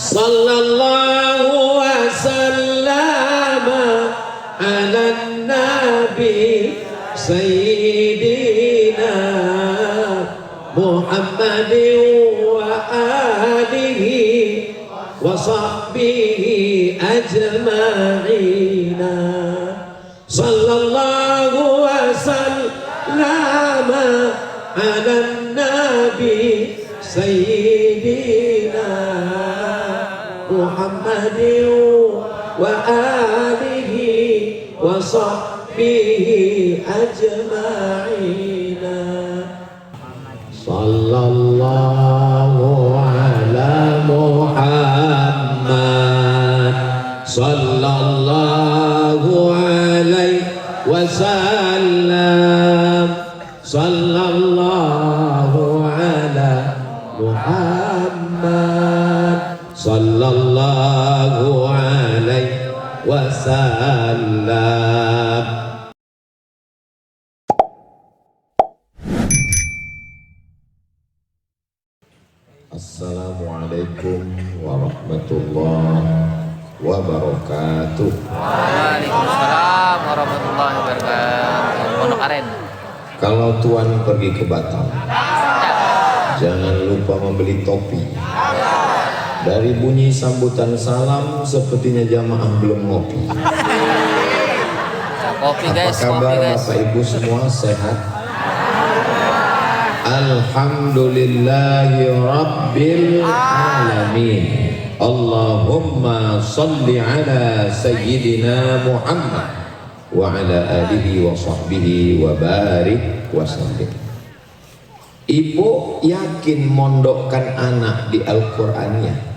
Sallallahu wasallam ala nabi sayyidina Muhammadin wa alihi wa sahbihi ajma'ina. Sallallahu wasallam ala nabi sayyidina Muhammadin wa alihi wa sahbihi ajma'ina. Sallallahu ala Muhammad sallallahu alaihi wasallam. Sallallahu ala Muhammad sallallahu alaihi wasallam. Assalamualaikum warahmatullahi wabarakatuh. Waalaikumsalam warahmatullahi wabarakatuh. Pondok Aren. Kalau tuan pergi ke Batam, jangan lupa membeli topi. Dari bunyi sambutan salam, sepertinya jamaah belum ngopi. Kopi guys, apa kabar kopi guys. Bapak Ibu semua sehat? Alhamdulillahi Rabbil Alamin. Allahumma salli ala Sayyidina Muhammad wa ala alihi wa sahbihi wa barik wa sallim. Ibu yakin mondokkan anak di Al-Qur'annya?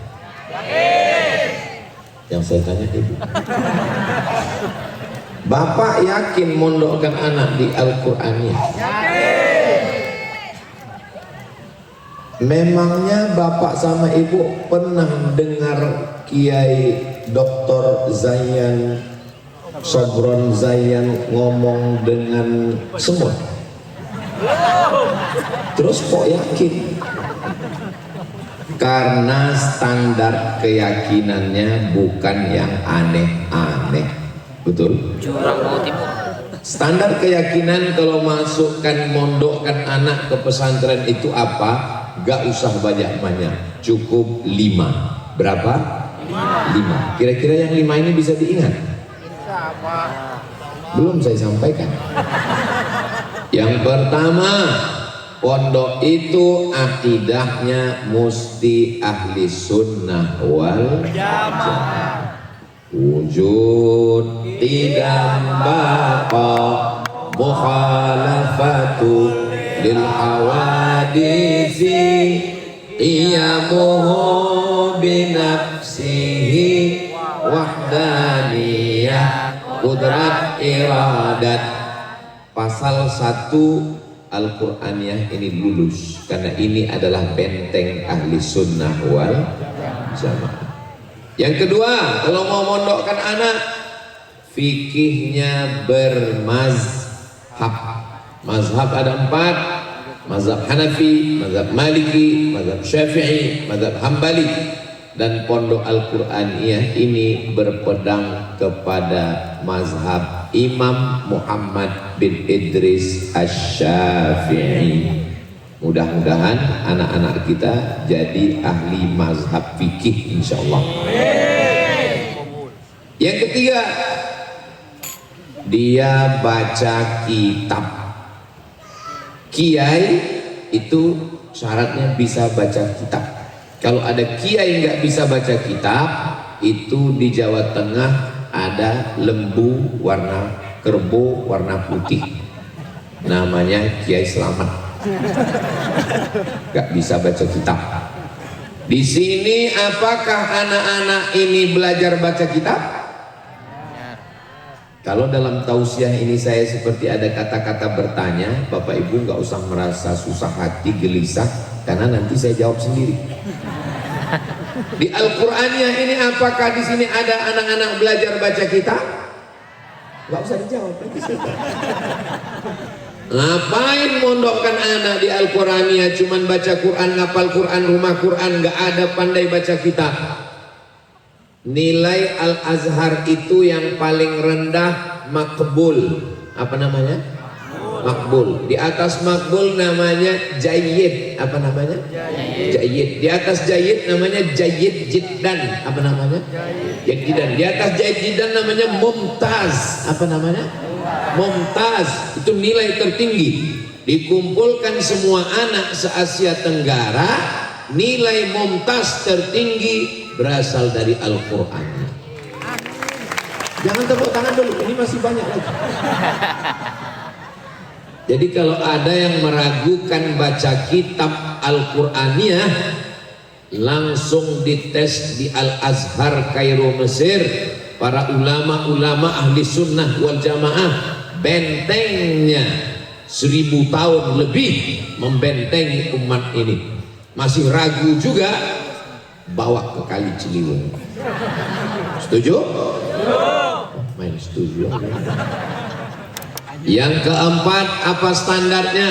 Yang saya tanya ibu. Bapak yakin mondokkan anak di Al-Qur'annya? Memangnya bapak sama ibu pernah dengar Kiai Dr. Zayan Sobron Zayan ngomong dengan semut? Terus kok yakin? Karena standar keyakinannya bukan yang aneh-aneh. Betul? Jurang Bau Timur. Standar keyakinan kalau masukkan mondokkan anak ke pesantren itu apa? Gak usah banyak-banyak, cukup 5. Berapa? 5. Kira-kira yang 5 ini bisa diingat? Belum saya sampaikan. Yang pertama, pondok itu akidahnya mesti ahli sunnah wal jamaah. Wujud tidak baqa mukhalafatu lil hawadisi iyamuhu binafsihi wahdaniyah qudrat iradat. Pasal 1 Al-Qur'aniyah ini lulus karena ini adalah benteng ahli sunnah wal jamaah. Yang kedua, kalau mau mondokkan anak, fikihnya bermazhab. Mazhab ada 4, mazhab Hanafi, mazhab Maliki, mazhab Syafi'i, mazhab Hambali. Dan pondok Al-Qur'aniyah ini berpedang kepada mazhab Imam Muhammad bin Idris Asy-Syafi'i. Mudah-mudahan anak-anak kita jadi ahli mazhab fikih insyaallah. Yang ketiga, dia baca kitab. Kiai itu syaratnya bisa baca kitab. Kalau ada kiai nggak bisa baca kitab, itu di Jawa Tengah ada lembu warna kerbau warna putih, namanya Kiai Slamet. Nggak bisa baca kitab. Di sini apakah anak-anak ini belajar baca kitab? Kalau dalam tausiah ini saya seperti ada kata-kata bertanya, Bapak Ibu nggak usah merasa susah hati, gelisah, karena nanti saya jawab sendiri. Di Al-Qur'aniyah ini apakah di sini ada anak-anak belajar baca kitab? Nggak usah dijawab. Ngapain mondokkan anak di Al-Qur'aniyah? Cuman baca Quran, ngapal Quran, rumah Quran, nggak ada pandai baca kitab. Nilai Al-Azhar itu yang paling rendah makbul. Apa namanya? Makbul. Di atas makbul namanya jayyid. Apa namanya? Jayyid. Di atas jayyid namanya jayyid jiddan. Apa namanya? Jayyid jiddan. Di atas jayyid jiddan namanya mumtaz. Apa namanya? Mumtaz. Itu nilai tertinggi. Dikumpulkan semua anak se-Asia Tenggara, nilai mumtaz tertinggi berasal dari Al-Quran. Jangan tepuk tangan dulu, ini masih banyak lagi. Jadi kalau ada yang meragukan baca kitab Al-Quraniyah, langsung dites di Al-Azhar Kairo Mesir. Para ulama-ulama ahli sunnah wal jamaah, bentengnya 1000 tahun lebih membentengi umat ini. Masih ragu juga, bawa ke Kali Ciliwung. Setuju? Main setuju. Yang keempat, apa standarnya?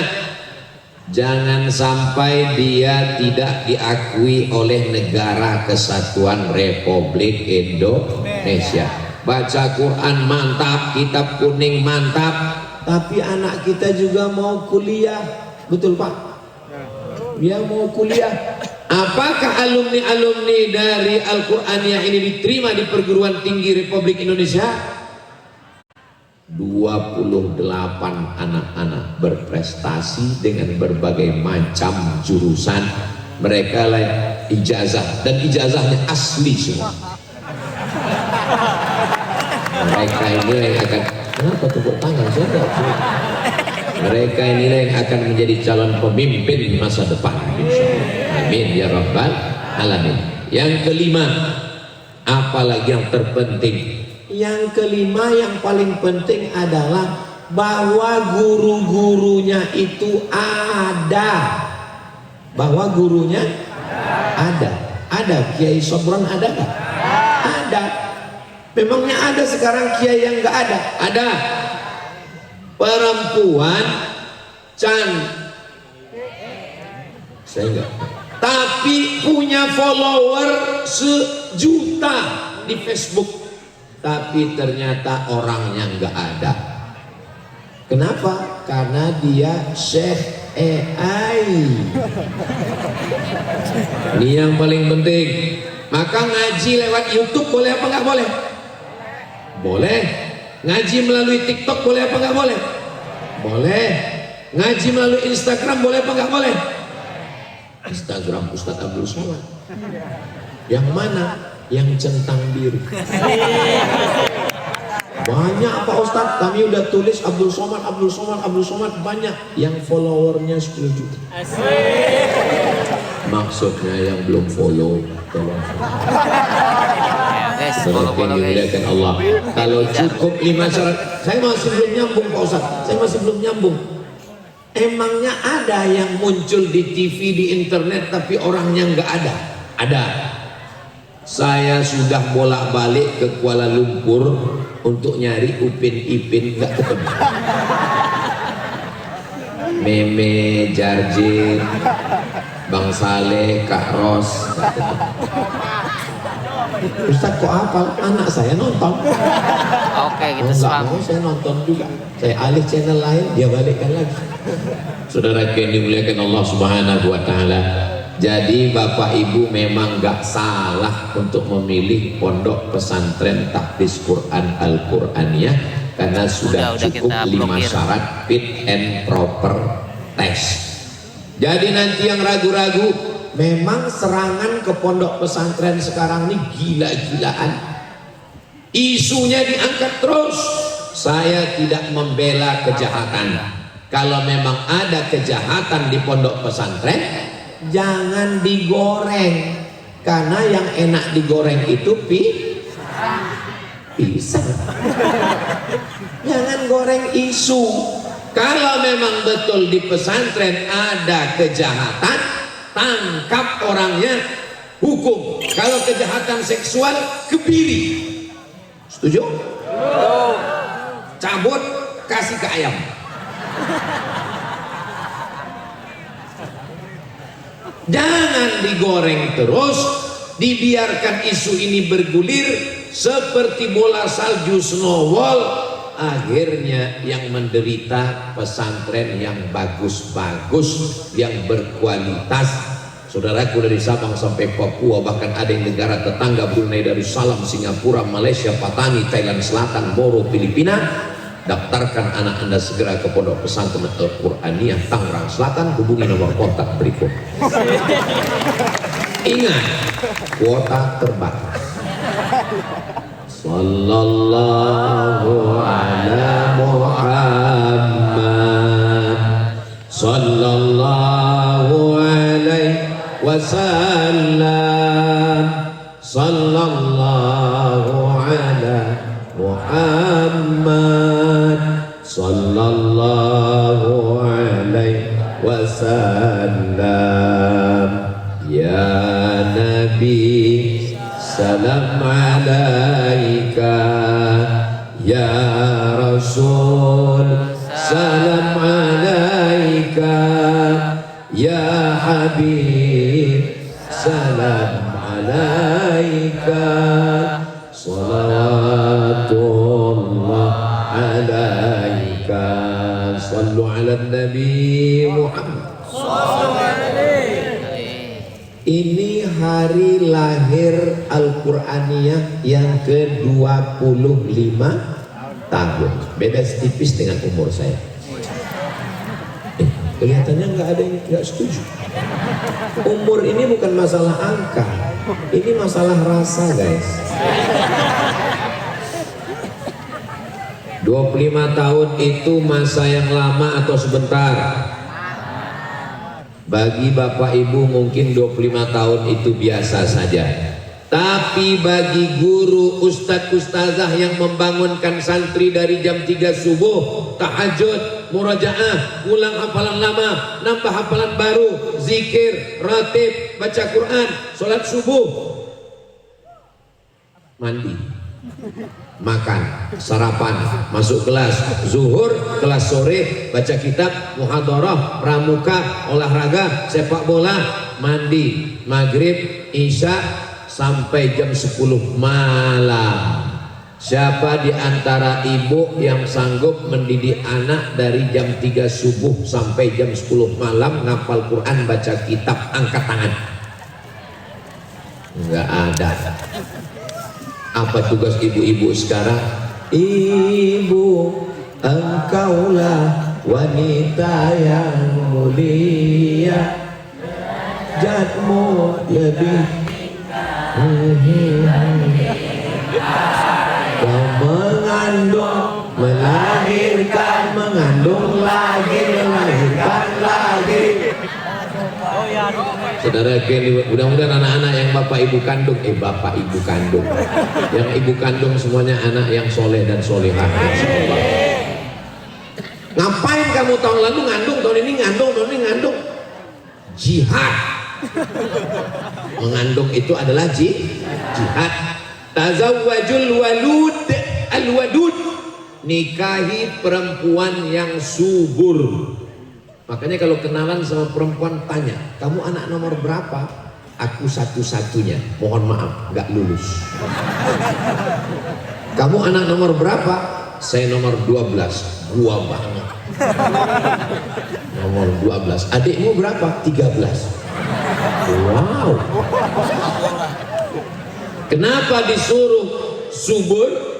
Jangan sampai dia tidak diakui oleh Negara Kesatuan Republik Indonesia. Baca Quran mantap, kitab kuning mantap, tapi anak kita juga mau kuliah. Betul Pak? Dia mau kuliah. Apakah alumni-alumni dari Al-Quraniyah ini diterima di perguruan tinggi Republik Indonesia? 28 anak-anak berprestasi dengan berbagai macam jurusan. Mereka lah ijazah, dan ijazahnya asli semua. Mereka ini yang akan, kenapa tepuk tangan? Mereka ini yang akan menjadi calon pemimpin masa depan, insyaallah. Amin ya rabbal alamin. Yang kelima, apalagi yang terpenting? Yang kelima yang paling penting adalah bahwa guru-gurunya itu ada. Bahwa gurunya ada. Ada Kiai Sobron, ada nggak? Ada. Memangnya ada sekarang kiai yang nggak ada? Ada. Perempuan saya enggak, tapi punya follower 1 juta di Facebook, tapi ternyata orangnya enggak ada. Kenapa? Karena dia Syekh AI. Ini yang paling penting. Maka ngaji lewat YouTube boleh apa enggak boleh? Boleh. Ngaji melalui TikTok boleh apa enggak boleh? Boleh. Ngaji melalui Instagram boleh apa enggak boleh? Instagram Ustadz Abdul Somad. Yang mana? Yang centang biru. Banyak Pak Ustadz, kami udah tulis Abdul Somad, Abdul Somad, Abdul Somad, banyak. Yang followernya 10 juta. Maksudnya yang belum follow, tolong. Dimuliakan Allah. Kalau cukup 5 syarat, saya masih belum nyambung Pak Ustadz, saya masih belum nyambung. Emangnya ada yang muncul di TV, di internet, tapi orangnya nggak ada? Ada. Saya sudah bolak-balik ke Kuala Lumpur untuk nyari Upin Ipin, nggak ketemu. Meme, Jarjin, Bang Saleh, Kak Ros. Ustaz kok hafal? Anak saya nonton. Oke, kita nggak mau saya nonton juga. Saya alih channel lain, dia balikkan lagi. Saudara yang dimuliakan Allah Subhanahu wa Ta'ala. Jadi Bapak Ibu memang gak salah untuk memilih pondok pesantren tahfiz Quran Al-Quraniyah, karena sudah cukup 5 syarat fit and proper test. Jadi nanti yang ragu-ragu, memang serangan ke pondok pesantren sekarang ini gila-gilaan. Isunya diangkat terus. Saya tidak membela kejahatan. Kalau memang ada kejahatan di pondok pesantren, jangan digoreng, karena yang enak digoreng itu pisang. Jangan goreng isu. Kalau memang betul di pesantren ada kejahatan, tangkap orangnya, hukum. Kalau kejahatan seksual, kebiri. Setuju? Cabut, kasih ke ayam. Jangan digoreng terus, Dibiarkan isu ini bergulir seperti bola salju snowball, akhirnya yang menderita pesantren yang bagus-bagus, yang berkualitas. Saudaraku, dari Sabang sampai Papua, bahkan ada yang negara tetangga Brunei Darussalam, Singapura, Malaysia, Patani, Thailand Selatan, Moro, Filipina. Daftarkan anak Anda segera ke Pondok Pesantren Al-Qur'aniyah Tangerang Selatan. Hubungi nomor kontak berikut. Ingat, kuota terbatas. Sallallahu ala Muhammad, sallallahu alaihi wasallam, sallallahu ala Muhammad, sallallahu alaihi wasallam. Ya Nabi, salam alaika. Ya Rasul, salam alaika. Ya Habib, salam alaika. Salawatullah alaika. Sallu ala Nabi Muhammad. Ini hari lahir Al-Qur'aniyah yang ke-25 tahun. Beda setipis dengan umur saya. Kelihatannya nggak ada yang nggak setuju. Umur ini bukan masalah angka, ini masalah rasa, guys. 25 tahun itu masa yang lama atau sebentar? Bagi Bapak Ibu mungkin 25 tahun itu biasa saja. Tapi bagi guru, ustadz, ustazah yang membangunkan santri dari jam 3 subuh, tahajud, murajaah, ulang hafalan lama, nambah hafalan baru, zikir, ratib, baca Quran, sholat subuh, mandi, makan, sarapan, masuk kelas, zuhur, kelas sore, baca kitab, muhadarah, pramuka, olahraga, sepak bola, mandi, maghrib, isya, sampai jam 10 malam. Siapa di antara ibu yang sanggup mendidik anak dari jam 3 subuh sampai jam 10 malam ngapal Quran, baca kitab? Angkat tangan. Enggak ada. Apa tugas ibu-ibu sekarang? Ibu, engkaulah wanita yang mulia, jatmu lebih kau mengandung, melahirkan, mengandung lagi, melahirkan lagi. Saudara, mudah-mudahan anak-anak yang bapak ibu kandung, bapak ibu kandung, yang ibu kandung semuanya anak yang soleh dan solehah. Ngapain kamu tahun lalu ngandung, tahun ini ngandung, tahun ini ngandung? Jihad. Mengandung itu adalah jihad. Tazawwajul walud al-wadud, nikahi perempuan yang subur. Makanya kalau kenalan sama perempuan tanya, kamu anak nomor berapa? Aku satu-satunya, mohon maaf nggak lulus. Kamu anak nomor berapa? Saya nomor 12. Gua banget. Nomor 12. Adikmu berapa? 13. Wow. Kenapa disuruh subur?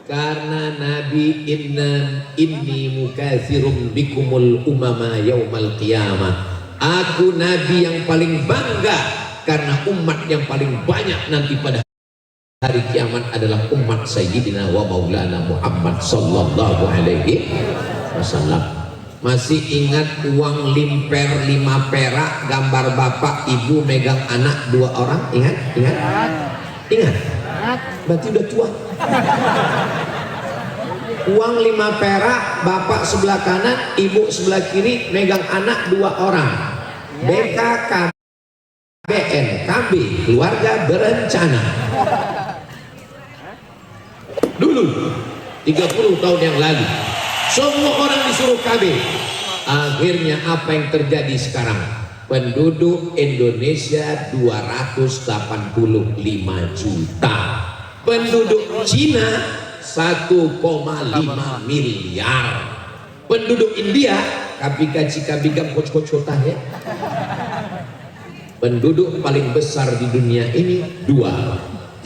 Karena Nabi inni mukatsirum bikumul umama yaumal qiyamah. Aku Nabi yang paling bangga karena umat yang paling banyak nanti pada hari kiamat adalah umat Sayyidina wa Maulana Muhammad sallallahu alaihi wasallam. Masih ingat uang limper 5 perak, gambar bapak ibu megang anak 2 orang? Ingat? Berarti udah tua. Uang 5 perak, bapak sebelah kanan, ibu sebelah kiri, megang anak 2 orang. BKKBN, keluarga berencana. Dulu 30 tahun yang lalu semua orang disuruh KB. Akhirnya apa yang terjadi sekarang? Penduduk Indonesia 285 juta. Penduduk Cina 1,5 miliar. Penduduk India kabika kocok ya. Penduduk paling besar di dunia ini dua,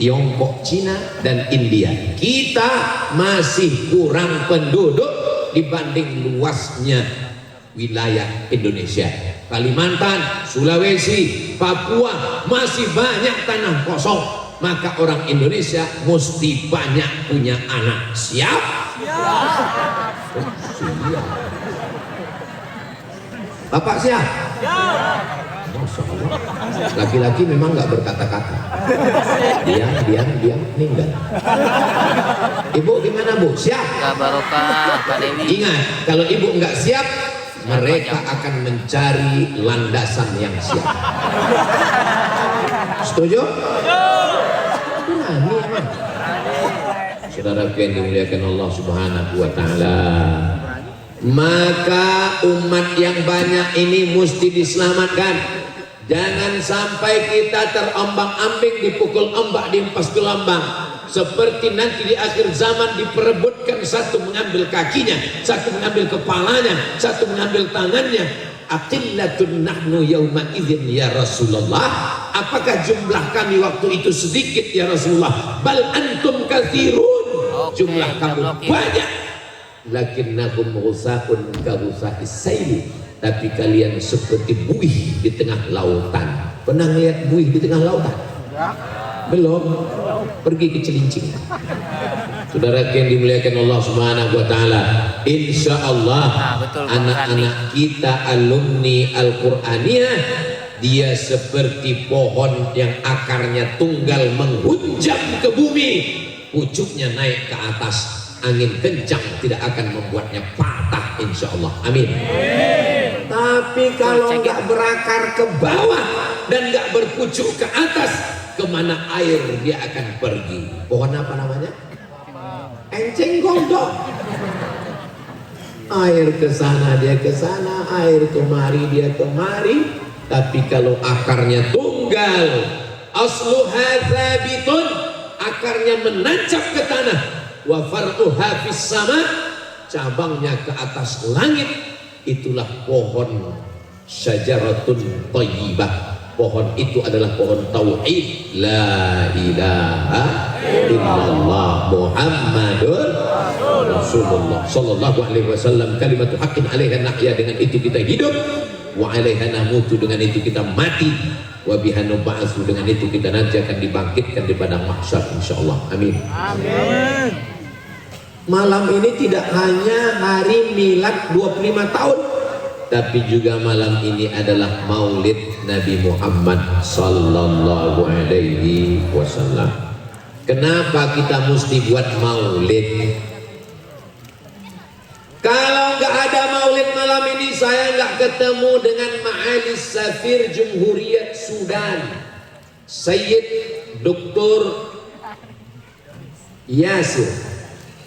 Tiongkok, Cina, dan India. Kita masih kurang penduduk dibanding luasnya wilayah Indonesia. Kalimantan, Sulawesi, Papua masih banyak tanah kosong. Maka orang Indonesia mesti banyak punya anak. Siap? Siap. Bapak siap? Siap. Masya Allah. Laki-laki memang nggak berkata-kata. Diam, ninggal. Ibu gimana Bu? Siap? Ya barokah Pak Dewi. Ingat, kalau ibu nggak siap, mereka akan mencari landasan yang siap. Setuju? Berani emang. Saudara yang dimuliakan Allah Subhanahu wa Ta'ala, maka umat yang banyak ini mesti diselamatkan. Jangan sampai kita terombang-ambing, dipukul ombak, diempas gelombang. Seperti nanti di akhir zaman diperebutkan, satu mengambil kakinya, satu mengambil kepalanya, satu mengambil tangannya. Aqillatun nahnu yawma idzin ya Rasulullah. Apakah jumlah kami waktu itu sedikit ya Rasulullah? Bal antum katsirun. Jumlah kamu banyak. Lakinnakum ghusaqun ka ghusaqis sayl. Tapi kalian seperti buih di tengah lautan. Pernah lihat buih di tengah lautan? Belum. Pergi ke Cilincing. Saudara yang dimuliakan Allah Subhanahu wa Ta'ala, insya Allah anak-anak kita alumni Al-Qur'aniyah, dia seperti pohon yang akarnya tunggal menghunjam ke bumi, pucuknya naik ke atas. Angin kencang tidak akan membuatnya patah, insya Allah. Amin. Tapi kalau nggak berakar ke bawah dan nggak berpucuk ke atas, kemana air dia akan pergi? Pohon apa namanya? Enceng gondok. Air ke sana dia ke sana, air kemari dia kemari. Tapi kalau akarnya tunggal, asluha tsabitun, akarnya menancap ke tanah, wa far'uha fis sama, cabangnya ke atas langit. Itulah pohon syajaratun thayyibah. Pohon itu adalah pohon tauhid, la ilaha illallah Muhammadur Rasulullah sallallahu alaihi wasallam. Kalimatu haqqin 'alaiha nahya, dengan itu kita hidup, wa 'alaiha namutu, dengan itu kita mati, wa biha nub'atsu, dengan itu kita nanti akan dibangkitkan di padang mahsyar insyaallah. Amin. Amin. Malam ini tidak hanya hari milad 25 tahun, tapi juga malam ini adalah maulid Nabi Muhammad sallallahu alaihi wasallam. Kenapa kita mesti buat maulid? Kalau nggak ada maulid malam ini, saya nggak ketemu dengan Ma'ali Safir Jumhuriyat Sudan, Sayyid Dr. Yasir.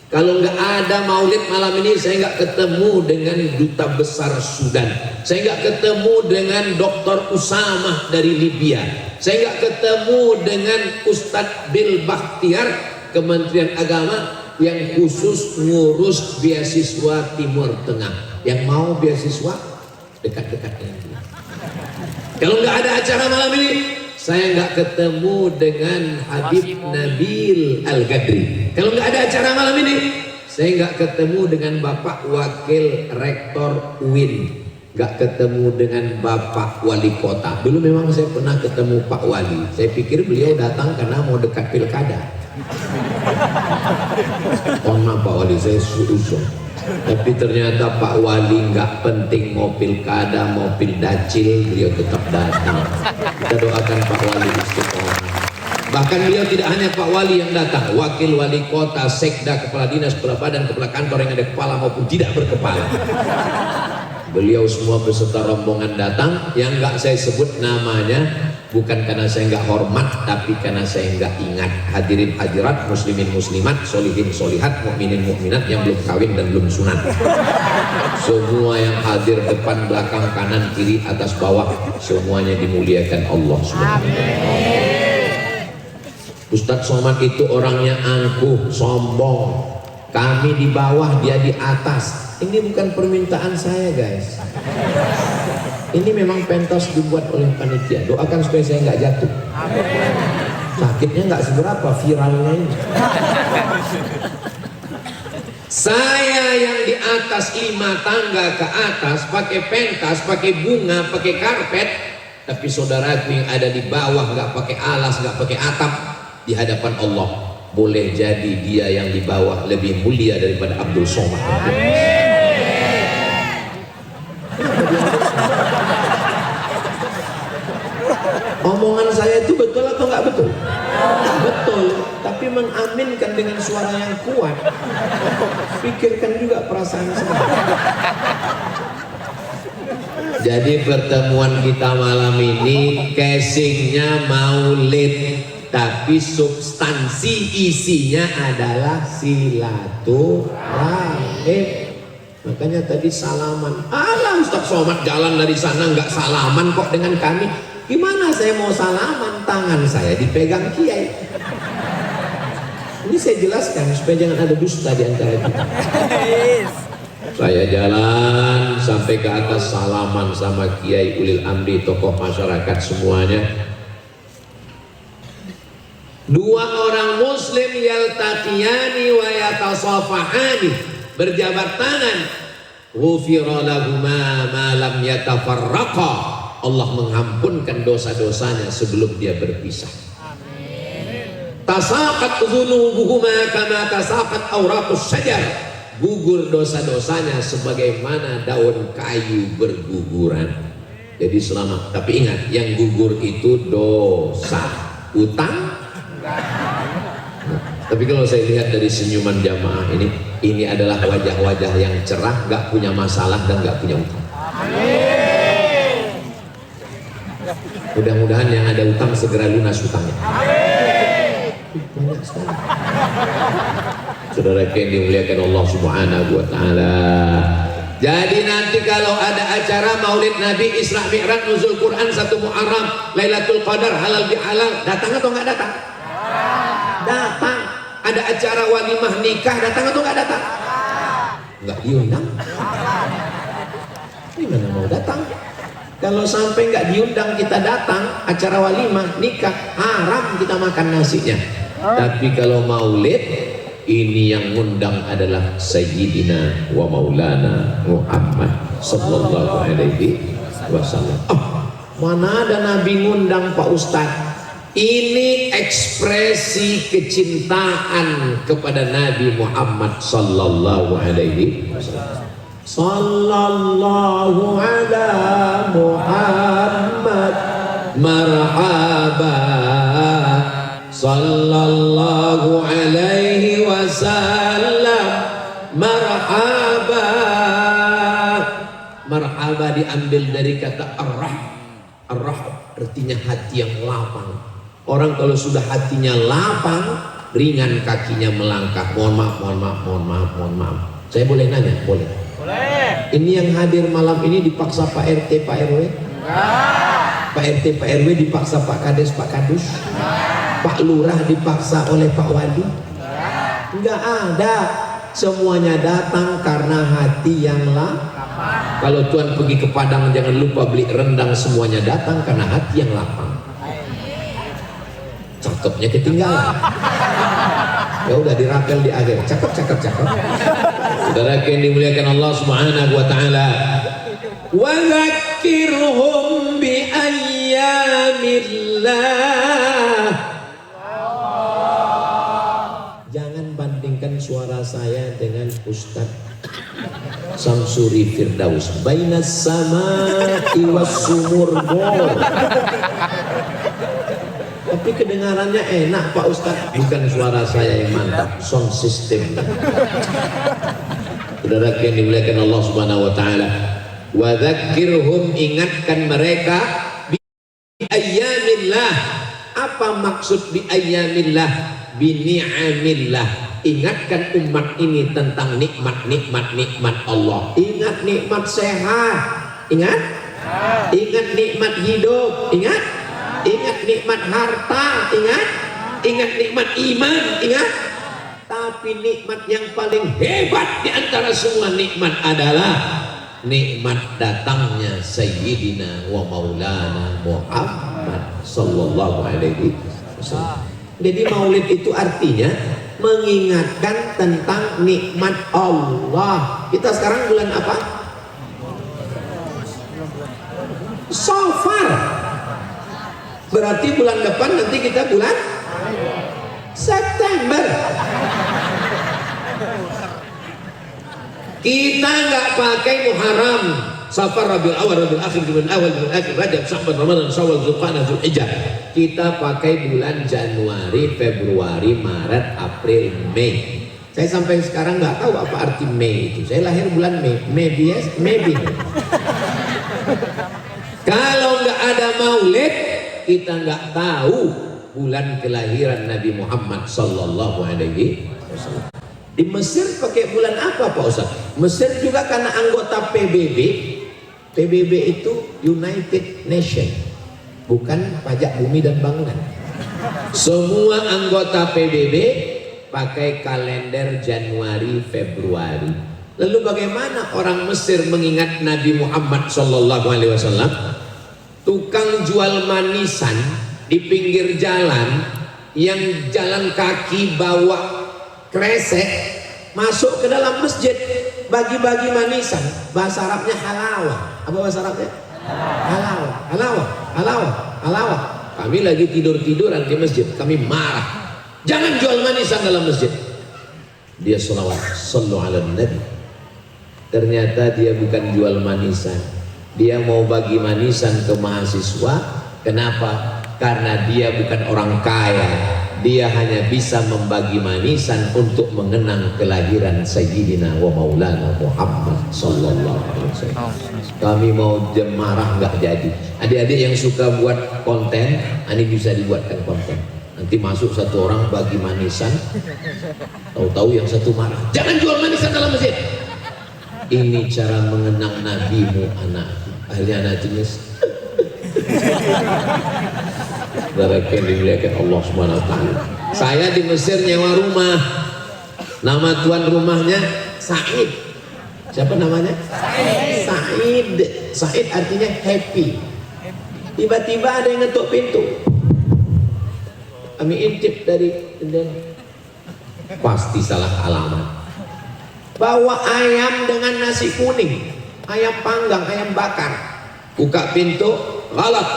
Kalau nggak ada maulid malam ini, saya nggak ketemu dengan Duta Besar Sudan, saya nggak ketemu dengan Dr. Usamah dari Libya, saya nggak ketemu dengan Ustadz Bil Bakhtiar Kementerian Agama yang khusus ngurus beasiswa Timur Tengah. Yang mau beasiswa dekat-dekat ini. Kalau nggak ada acara malam ini, saya nggak ketemu dengan Habib Nabil Al-Gadri. Kalau nggak ada acara malam ini, saya nggak ketemu dengan Bapak Wakil Rektor UIN, nggak ketemu dengan Bapak Wali Kota. Dulu memang saya pernah ketemu Pak Wali. Saya pikir beliau datang karena mau dekat pilkada. Oh maaf Pak Wali, saya suruh. Tapi ternyata Pak Wali nggak penting mau pilkada, mau pildacil, beliau tetap datang. Kita doakan Pak Wali istiqomah. Bahkan beliau tidak hanya Pak Wali yang datang, wakil wali kota, sekda, kepala dinas, kepala badan, kepala kantor yang ada kepala maupun tidak berkepala. Beliau semua beserta rombongan datang, yang nggak saya sebut namanya bukan karena saya nggak hormat, tapi karena saya nggak ingat. Hadirin hadirat, muslimin muslimat, solihin solihat, mukminin mukminat yang belum kawin dan belum sunat, semua yang hadir depan belakang kanan kiri atas bawah, semuanya dimuliakan Allah Subhanahu wa taala. Ustadz Somad itu orangnya angkuh, sombong. Kami di bawah, dia di atas. Ini bukan permintaan saya, guys. Ini memang pentas dibuat oleh panitia. Doakan supaya saya nggak jatuh. Sakitnya nggak seberapa, viralnya ini. Saya yang di atas 5 tangga ke atas, pakai pentas, pakai bunga, pakai karpet. Tapi saudaraku yang ada di bawah nggak pakai alas, nggak pakai atap. Di hadapan Allah boleh jadi dia yang di bawah lebih mulia daripada Abdul Somad. Omongan saya itu betul atau nggak betul? Betul, tapi mengaminkan dengan suara yang kuat. Pikirkan juga perasaan saya. Jadi pertemuan kita malam ini casingnya maulid, tapi substansi isinya adalah silaturahim. Makanya tadi salaman. Alah, Ustaz Somad jalan dari sana nggak salaman kok dengan kami. Gimana saya mau salaman? Tangan saya dipegang kiai. Ini saya jelaskan supaya jangan ada dusta di antara kita. Saya jalan sampai ke atas, salaman sama kiai ulil amri, tokoh masyarakat semuanya. Dua orang muslim yaltaqiyani wa yatasafahani, berjabat tangan. Ghufira lahuma ma lam yatafarraqa, Allah mengampunkan dosa-dosanya sebelum dia berpisah. Tasaqat dzunubuhuma kama tasaqat awraqus syajar, gugur dosa-dosanya sebagaimana daun kayu berguguran. Jadi selamat. Tapi ingat, yang gugur itu dosa, utang. Tapi kalau saya lihat dari senyuman jamaah ini adalah wajah-wajah yang cerah, gak punya masalah dan gak punya utang. Mudah-mudahan yang ada utang segera lunas utangnya. Banyak sekali. Saudara yang dimuliakan Allah Subhanahu wa taala. Jadi nanti kalau ada acara Maulid Nabi, Isra Mi'raj, Nuzul Quran, 1 Muharram, Lailatul Qadar, halal bihalal, datang atau enggak datang? Datang. Ada acara walimah nikah, datang atau enggak datang? Enggak diundang. Gimana mau datang? Kalau sampai enggak diundang kita datang, acara walimah nikah, haram kita makan nasinya. Tapi kalau maulid, ini yang ngundang adalah Sayyidina wa Maulana Muhammad sallallahu alaihi wasallam. Mana ada Nabi ngundang Pak Ustadz? Ini ekspresi kecintaan kepada Nabi Muhammad sallallahu alaihi wasallam. Sallallahu ala Muhammad marhaba, sallallahu alaihi wasallam marhaba. Marhaba diambil dari kata ar-rahb. Ar-rahb artinya hati yang lapang. Orang kalau sudah hatinya lapang, ringan kakinya melangkah. Mohon maaf, mohon maaf, mohon maaf, mohon maaf. Saya boleh nanya? Boleh. Boleh. Ini yang hadir malam ini dipaksa Pak RT, Pak RW? Enggak. Pak RT, Pak RW dipaksa Pak Kades, Pak Kadus? Enggak. Pak Lurah dipaksa oleh Pak Wali? Enggak ada. Semuanya datang karena hati yang lapang. Kalau Tuhan pergi ke Padang, jangan lupa beli rendang. Semuanya datang karena hati yang lapang. Cakepnya ketinggalan. Ya udah dirapel di akhir. Cakep, cakep, cakep. Saudara yang dimuliakan Allah Subhanahu wa taala. Wa dzakkirhum bi ayyamillah. Jangan bandingkan suara saya dengan Ustaz Samsuri Firdaus. Bainas samai was sumur bor. Tapi kedengarannya enak Pak Ustadz. Bukan suara saya yang mantap, sound system. Saudara yang dimuliakan Allah Subhanahu wa taala. Wa dzakkirhum, ingatkan mereka bi ayyamin Apa maksud bi ayyamillah, bi ni'amillah? Ingatkan umat ini tentang nikmat Allah. Ingat nikmat sehat, ingat nikmat hidup, ingat nikmat harta, ingat nikmat iman, ingat. Tapi nikmat yang paling hebat di antara semua nikmat adalah nikmat datangnya Sayyidina wa Maulana Muhammad sallallahu alaihi wasallam. Jadi maulid itu artinya mengingatkan tentang nikmat Allah. Kita sekarang bulan apa? Safar. Berarti bulan depan nanti kita bulan September. Kita nggak pakai Muharram, Safar, Rabiul Awal, Rabiul Akhir, Rabiul Awal, Rabiul Akhir, Rajab, Sya'ban, Ramadan, Syawal, Zulqa'dah, Zulhijjah. Kita pakai bulan Januari, Februari, Maret, April, Mei. Saya sampai sekarang nggak tahu apa arti Mei itu. Saya lahir bulan Mei, Maybe. Kalau nggak ada maulid, kita nggak tahu bulan kelahiran Nabi Muhammad sallallahu alaihi wasallam. Di Mesir pakai bulan apa Pak Ustaz? Mesir juga karena anggota PBB. PBB itu United Nation, bukan pajak bumi dan bangunan. Semua anggota PBB pakai kalender Januari Februari. Lalu bagaimana orang Mesir mengingat Nabi Muhammad sallallahu alaihi wasallam? Tukang jual manisan di pinggir jalan yang jalan kaki bawa kresek masuk ke dalam masjid bagi-bagi manisan. Bahasa Arabnya halawah. Apa bahasa Arabnya? Halawah. Kami lagi tidur-tiduran di masjid, kami marah. Jangan jual manisan dalam masjid. Dia sholawat, sallu ala nabi. Ternyata dia bukan jual manisan, dia mau bagi manisan ke mahasiswa. Kenapa? Karena dia bukan orang kaya. Dia hanya bisa membagi manisan untuk mengenang kelahiran Sayyidina wa Maulana Muhammad sallallahu alaihi wasallam. Kami mau marah nggak jadi. Adik-adik yang suka buat konten, ini bisa dibuatkan konten. Nanti masuk satu orang bagi manisan, tahu-tahu yang satu marah, jangan jual manisan dalam masjid. Ini cara mengenang nabimu anak. Akhirnya anak jenis barakan dimuliakan Allah Subhanahu wa taala. Saya di Mesir nyewa rumah. Nama tuan rumahnya Said. Siapa namanya? Said. Said artinya happy. Tiba-tiba ada yang ngetuk pintu. Kami intip dari pasti salah alamat. Bawa ayam dengan nasi kuning, ayam panggang, ayam bakar. Buka pintu, galat,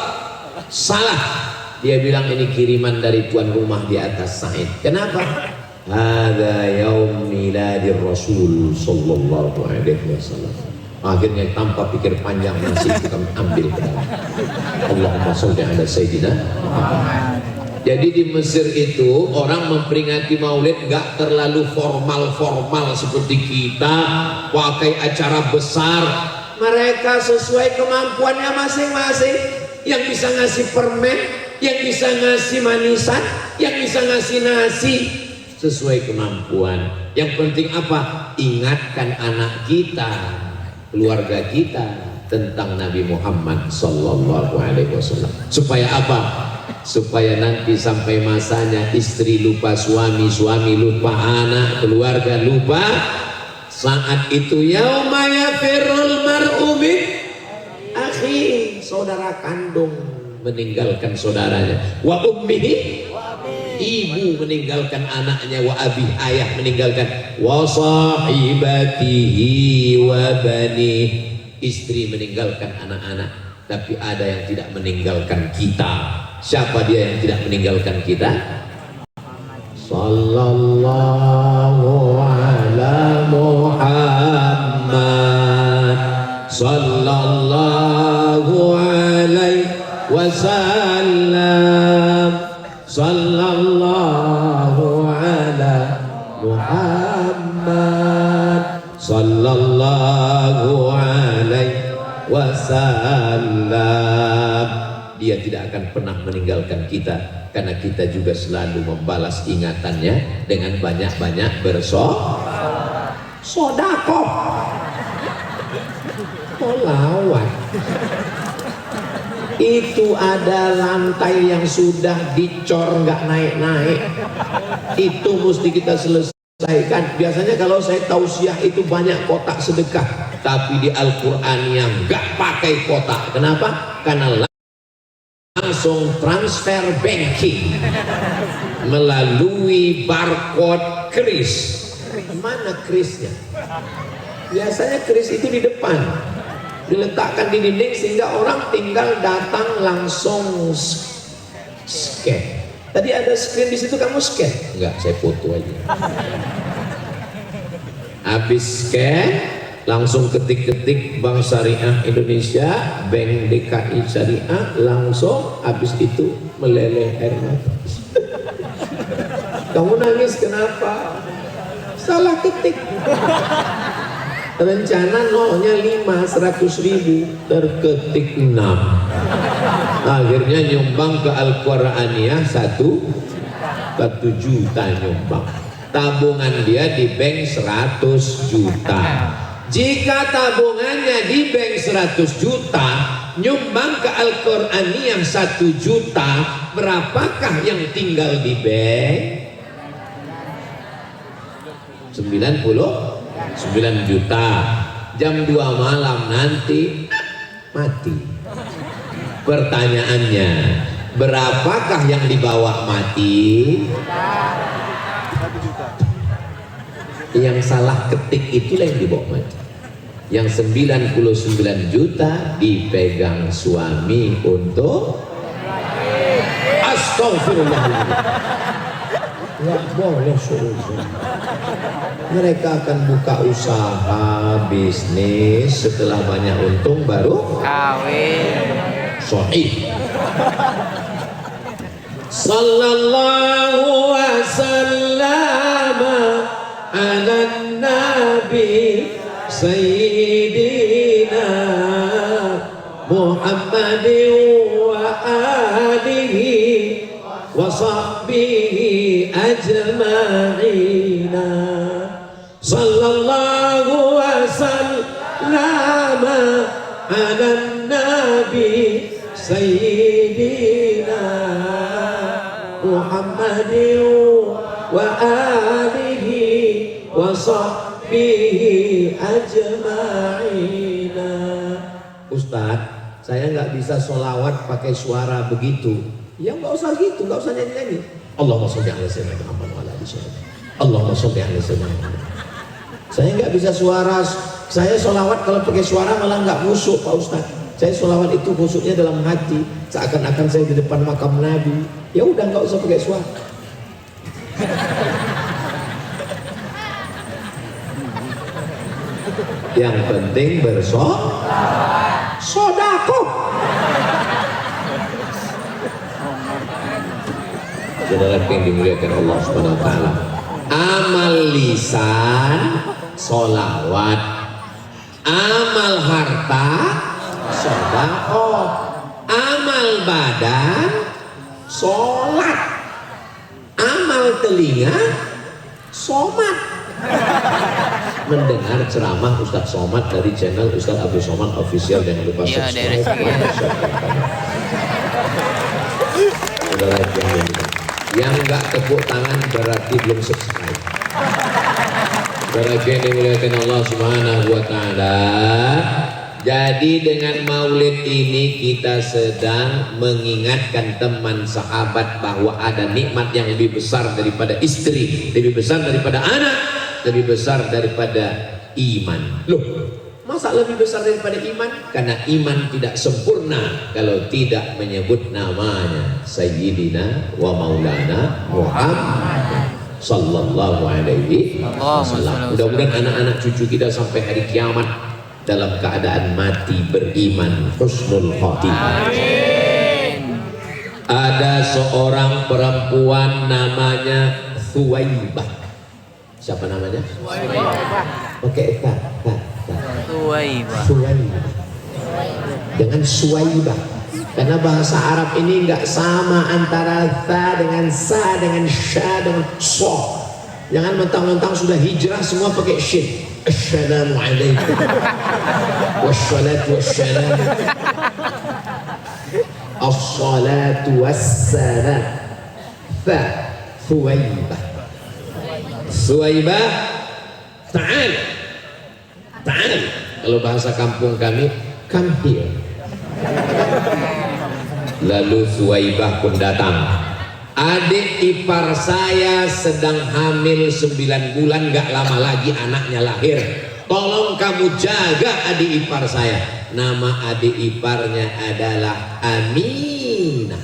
salah. Dia bilang ini kiriman dari tuan rumah di atas Said. Kenapa? Hada yaum miladir Rasul sallallahu alaihi wasallam. Akhirnya tanpa pikir panjang nasi kita ambil ke dalam. Allahumma sholli ala sayyidina Muhammad. Jadi di Mesir itu orang memperingati maulid gak terlalu formal-formal seperti kita pakai acara besar. Mereka sesuai kemampuannya masing-masing. Yang bisa ngasih permen, yang bisa ngasih manisan, yang bisa ngasih nasi, sesuai kemampuan. Yang penting apa? Ingatkan anak kita, keluarga kita tentang Nabi Muhammad sallallahu alaihi wasallam. Supaya apa? Supaya nanti sampai masanya istri lupa suami, suami lupa anak, keluarga lupa. Saat itu yauma yafirrul mar'u min akhi, saudara kandung meninggalkan saudaranya, wa ummihi, ibu meninggalkan anaknya, wa abi, ayah meninggalkan, wa sahibatihi wa bani, istri meninggalkan anak-anak. Tapi ada yang tidak meninggalkan kita. Siapa dia yang tidak meninggalkan kita? Sallallahu ala Muhammad sallallahu alaihi wasallam, sallallahu ala Muhammad sallallahu alaihi wasallam. dia tidak akan pernah meninggalkan kita, karena kita juga selalu membalas ingatannya dengan banyak-banyak bersodakoh. Lawat. Itu ada lantai yang sudah dicor nggak naik-naik, itu mesti kita selesaikan. Biasanya kalau saya tausiah itu banyak kotak sedekah, tapi di Al-Quran yang nggak pakai kotak. Kenapa? Karena langsung transfer banking melalui barcode kris. Mana krisnya? Biasanya kris itu di depan, diletakkan di dinding sehingga orang tinggal datang langsung scan. Tadi ada screen di situ, kamu scan? Enggak, saya foto aja. Habis scan, langsung ketik-ketik Bank Syariah Indonesia, Bank DKI Syariah, langsung habis itu meleleh air mata. Kamu nangis kenapa? Salah ketik. Rencana nolnya 5, 100.000, terketik 6. Akhirnya nyumbang ke Al-Quraniyah 1 juta nyumbang. Tabungan dia di bank 100 juta. Jika tabungannya di bank 100 juta, nyumbang ke Al-Quraniyah 1 juta, berapakah yang tinggal di bank? 99 juta. Jam 2 malam nanti mati. Pertanyaannya, berapakah yang dibawa mati? 1 juta. Yang salah ketik itulah yang dibawa mati. Yang 99 juta dipegang suami untuk astagfirullahaladzim. Nggak boleh seuzon. Mereka akan buka usaha bisnis, setelah banyak untung baru kawin. sahih. Sallallahu wasallam ala nabi sayyidina Muhammadin wa alihi wa sahbihi ajma'ina. Sallallahu wasallam ala nabi sayyidina Muhammadin wa alihi wa sahbihi ajma'ina. Ustadz, saya nggak bisa sholawat pakai suara begitu. Ya nggak usah gitu, nggak usah nyanyi-nyanyi. Allahumma sholli ala sayyidina Muhammad wa ala ali sayyidina. Allahumma sholli ala sayyidina Muhammad. Saya nggak bisa suara, saya sholawat kalau pakai suara malah nggak khusyuk Pak Ustadz. Saya sholawat itu khusyuknya dalam hati, seakan-akan saya di depan makam Nabi. Ya udah nggak usah pakai suara. Yang penting bersodakoh. Saudara yang dimuliakan Allah Subhanahu wa taala. Amal lisan sholawat, amal harta sedekah, amal badan sholat, amal telinga somat. Mendengar ceramah Ustadz Somad dari channel Ustadz Abdul Somad Official, jangan lupa subscribe. Yang nggak tepuk tangan berarti belum subscribe. Saudara yang dimuliakan Allah Subhanahu wa taala. Jadi dengan maulid ini kita sedang mengingatkan teman sahabat bahwa ada nikmat yang lebih besar daripada istri, lebih besar daripada anak, lebih besar daripada iman. Loh, masa lebih besar daripada iman? Karena iman tidak sempurna kalau tidak menyebut namanya Sayyidina wa Maulana Muhammad sallallahu alaihi wasallam. Mudah-mudahan anak-anak cucu kita sampai hari kiamat dalam keadaan mati beriman, husnul khotimah. Ada seorang perempuan namanya Thuwaibah. Siapa namanya? Oke, Thuwaibah. Dengan Suwaibah. Karena bahasa Arab ini nggak sama antara tha dengan sa dengan sya dengan so. Jangan mentang-mentang sudah hijrah semua pakai shin. Assalamualaikum wassalatu wassalam as-salatu wassalam fa Suwaibah. Suwaibah ta'al ta'al. Kalau bahasa kampung kami come here. Lalu Suwaibah pun datang. Adik ipar saya sedang hamil 9 bulan, gak lama lagi anaknya lahir. Tolong kamu jaga adik ipar saya. Nama adik iparnya adalah Aminah.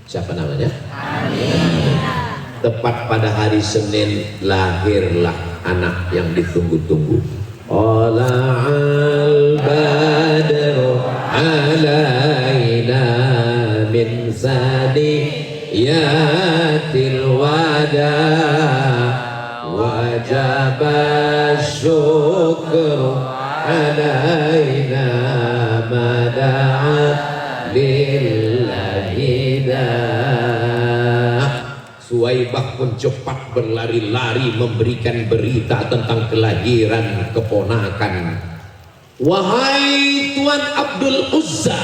Siapa namanya? Aminah. Tepat pada hari Senin lahirlah anak yang ditunggu-tunggu. Tala'al badru alaina min sadiyatil wada wajaba syukru alaina mada'a lillahi Suwaibah pun cepat berlari-lari memberikan berita tentang kelahiran keponakan. Wahai Tuan Abdul Uzza.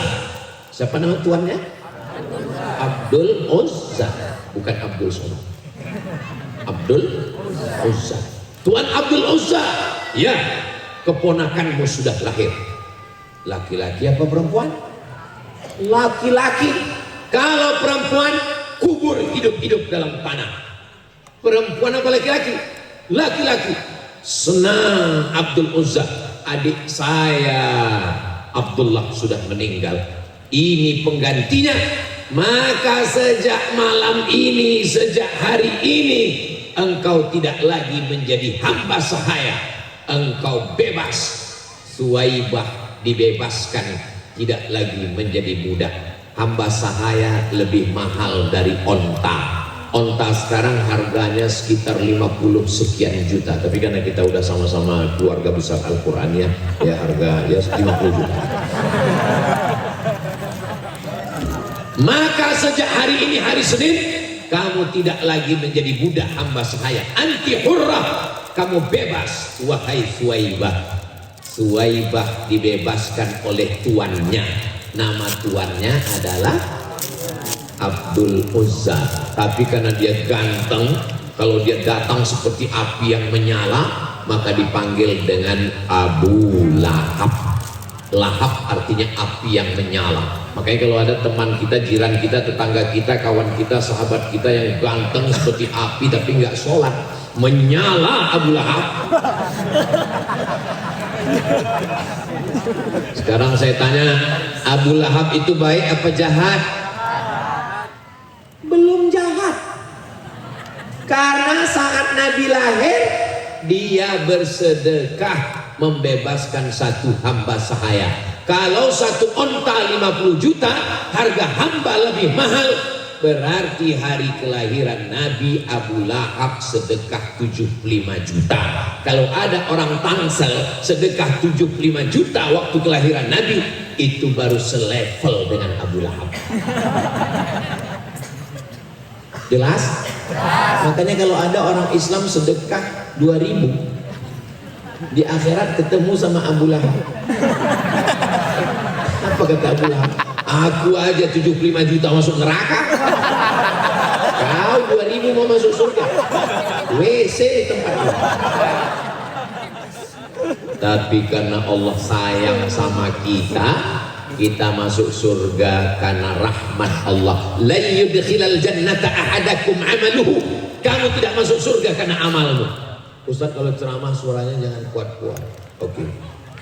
Siapa nama tuannya? Abdul Uzza, bukan Abdul Somad. Abdul Uzza. Tuan Abdul Uzza, ya, keponakanmu sudah lahir. Laki-laki apa perempuan? Laki-laki. Kalau perempuan, kubur hidup-hidup dalam tanah. Perempuan apa laki-laki? Laki-laki. Senang Abdul Uzza, adik saya Abdullah sudah meninggal. Ini penggantinya. Maka sejak malam ini, sejak hari ini, engkau tidak lagi menjadi hamba sahaya. Engkau bebas. Suwaibah dibebaskan, tidak lagi menjadi budak. Hamba sahaya lebih mahal dari onta. Onta sekarang harganya sekitar 50 sekian juta. Tapi karena kita udah sama-sama keluarga besar Al-Quran ya harga ya 50 juta. Maka sejak hari ini, hari Senin, kamu tidak lagi menjadi budak hamba sahaya. Anti hurrah, kamu bebas. Wahai Suwaibah. Suwaibah dibebaskan oleh tuannya. Nama tuannya adalah Abdul Uzza. Tapi karena dia ganteng, kalau dia datang seperti api yang menyala, maka dipanggil dengan Abu Lahab. Lahab artinya api yang menyala. Makanya kalau ada teman kita, jiran kita, tetangga kita, kawan kita, sahabat kita yang ganteng seperti api tapi nggak sholat, menyala Abu Lahab. Sekarang saya tanya, Abu Lahab itu baik apa jahat? Belum jahat. Karena saat Nabi lahir, dia bersedekah membebaskan satu hamba sahaya. Kalau satu onta 50 juta, harga hamba lebih mahal. Berarti hari kelahiran Nabi, Abu Lahab sedekah 75 juta. Kalau ada orang Tangsel sedekah 75 juta waktu kelahiran Nabi, itu baru selevel dengan Abu Lahab. Jelas? Makanya kalau ada orang Islam sedekah 2000, di akhirat ketemu sama Abu Lahab. Apa kata Abu Lahab? Aku aja 75 juta masuk neraka. Kau 2000 mau masuk surga. WC tempatnya. Tapi karena Allah sayang sama kita, kita masuk surga karena rahmat Allah. La yudkhilal jannata ahadakum amaluhu. Kamu tidak masuk surga karena amalmu. Ustaz, kalau ceramah suaranya jangan kuat-kuat. Oke.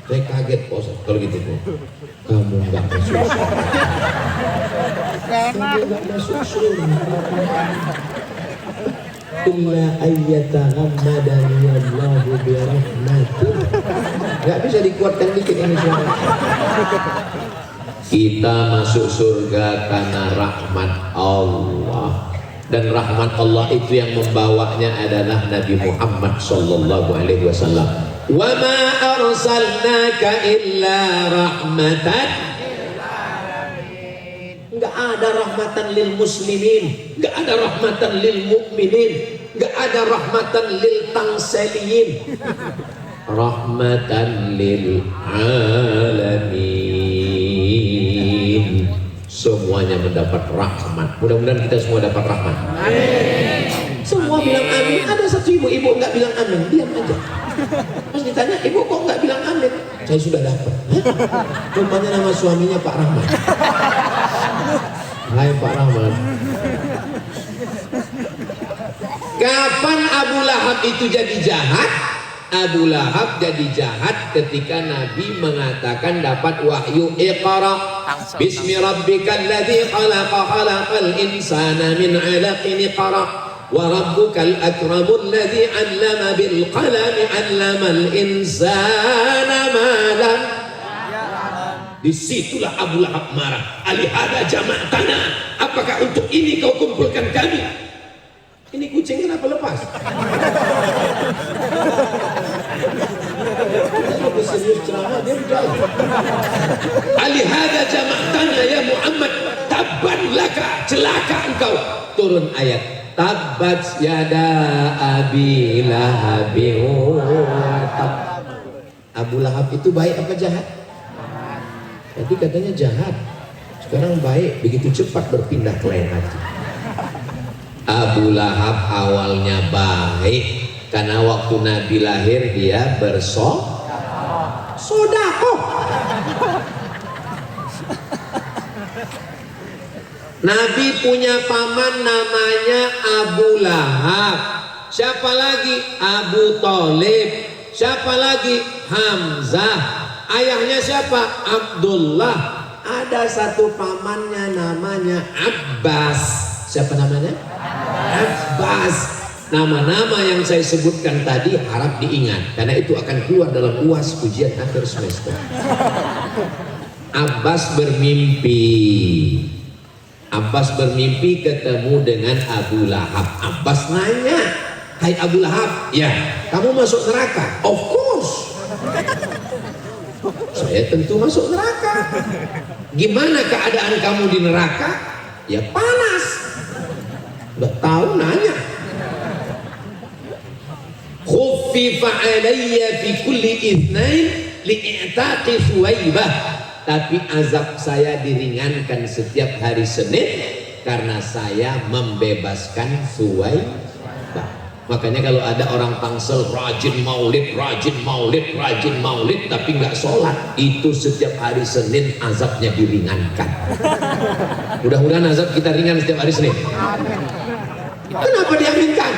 Saya kaget Pak Ustaz kalau gitu tuh. Kamu nggak masuk surga. Kamu nggak masuk surga. Illa ayyataghammadani Allahu bi rahmatih. Nggak bisa dikuatkan dikit ini suara. Kita masuk surga karena rahmat Allah. Dan rahmat Allah itu yang membawanya adalah Nabi Muhammad sallallahu alaihi wasallam. Wa ma arsalnaka illa rahmatan. ada rahmatan lil muslimin, nggak ada rahmatan lil mukminin, nggak ada rahmatan lil tangseliyin, rahmatan lil alamin. Semuanya mendapat rahmat. Mudah-mudahan kita semua dapat rahmat. Amin. Semua bilang amin. Ada satu ibu-ibu nggak bilang amin, diam aja. Pas ditanya, ibu kok nggak bilang amin? Saya sudah dapat. Rupanya nama suaminya Pak Rahmat. Hai Pak Rahmat. Kapan Abu Lahab itu jadi jahat? Abu Lahab jadi jahat ketika Nabi mengatakan dapat wahyu Iqra bismi rabbikal ladzi khalaqa khalaqal insana min 'alaqin iqra wa rabbukal akramul ladzi 'allama bil qalami 'allamal insana ma lam. Disitulah Abu Lahab marah. Alihada jama'tana, apakah untuk ini kau kumpulkan kami? Ini kucing kenapa lepas? Dia serius ceramah, dia berjalan. Alihada jama'tana ya Muhammad, tabban laka, celaka engkau. Turun ayat, tabbat yada abi lahabin wa tab. Abu Lahab itu baik apa jahat? Tadi katanya jahat, sekarang baik, begitu cepat berpindah ke lain hati. Abu Lahab awalnya baik karena waktu Nabi lahir dia bersodakoh. Nabi punya paman namanya Abu Lahab. Siapa lagi? Abu Thalib. Siapa lagi? Hamzah. Ayahnya siapa? Abdullah. Ada satu pamannya namanya Abbas. Siapa namanya? Abbas. Nama-nama yang saya sebutkan tadi harap diingat karena itu akan keluar dalam UAS ujian akhir semester. Abbas bermimpi ketemu dengan Abu Lahab. Abbas nanya, "Hai Abu Lahab, ya, kamu masuk neraka?" "Of course." "Saya tentu masuk neraka." "Gimana keadaan kamu di neraka?" "Ya panas." "Nggak tahu, nanya." "Khuffifa alayya fi kulli itsnain li'itaqi Suwaibah." Tapi azab saya diringankan setiap hari Senin karena saya membebaskan Suwaibah. Makanya kalau ada orang Tangsel rajin maulid tapi nggak sholat, itu setiap hari Senin azabnya diringankan. Mudah-mudahan azab kita ringan setiap hari Senin. Kenapa diaminkan?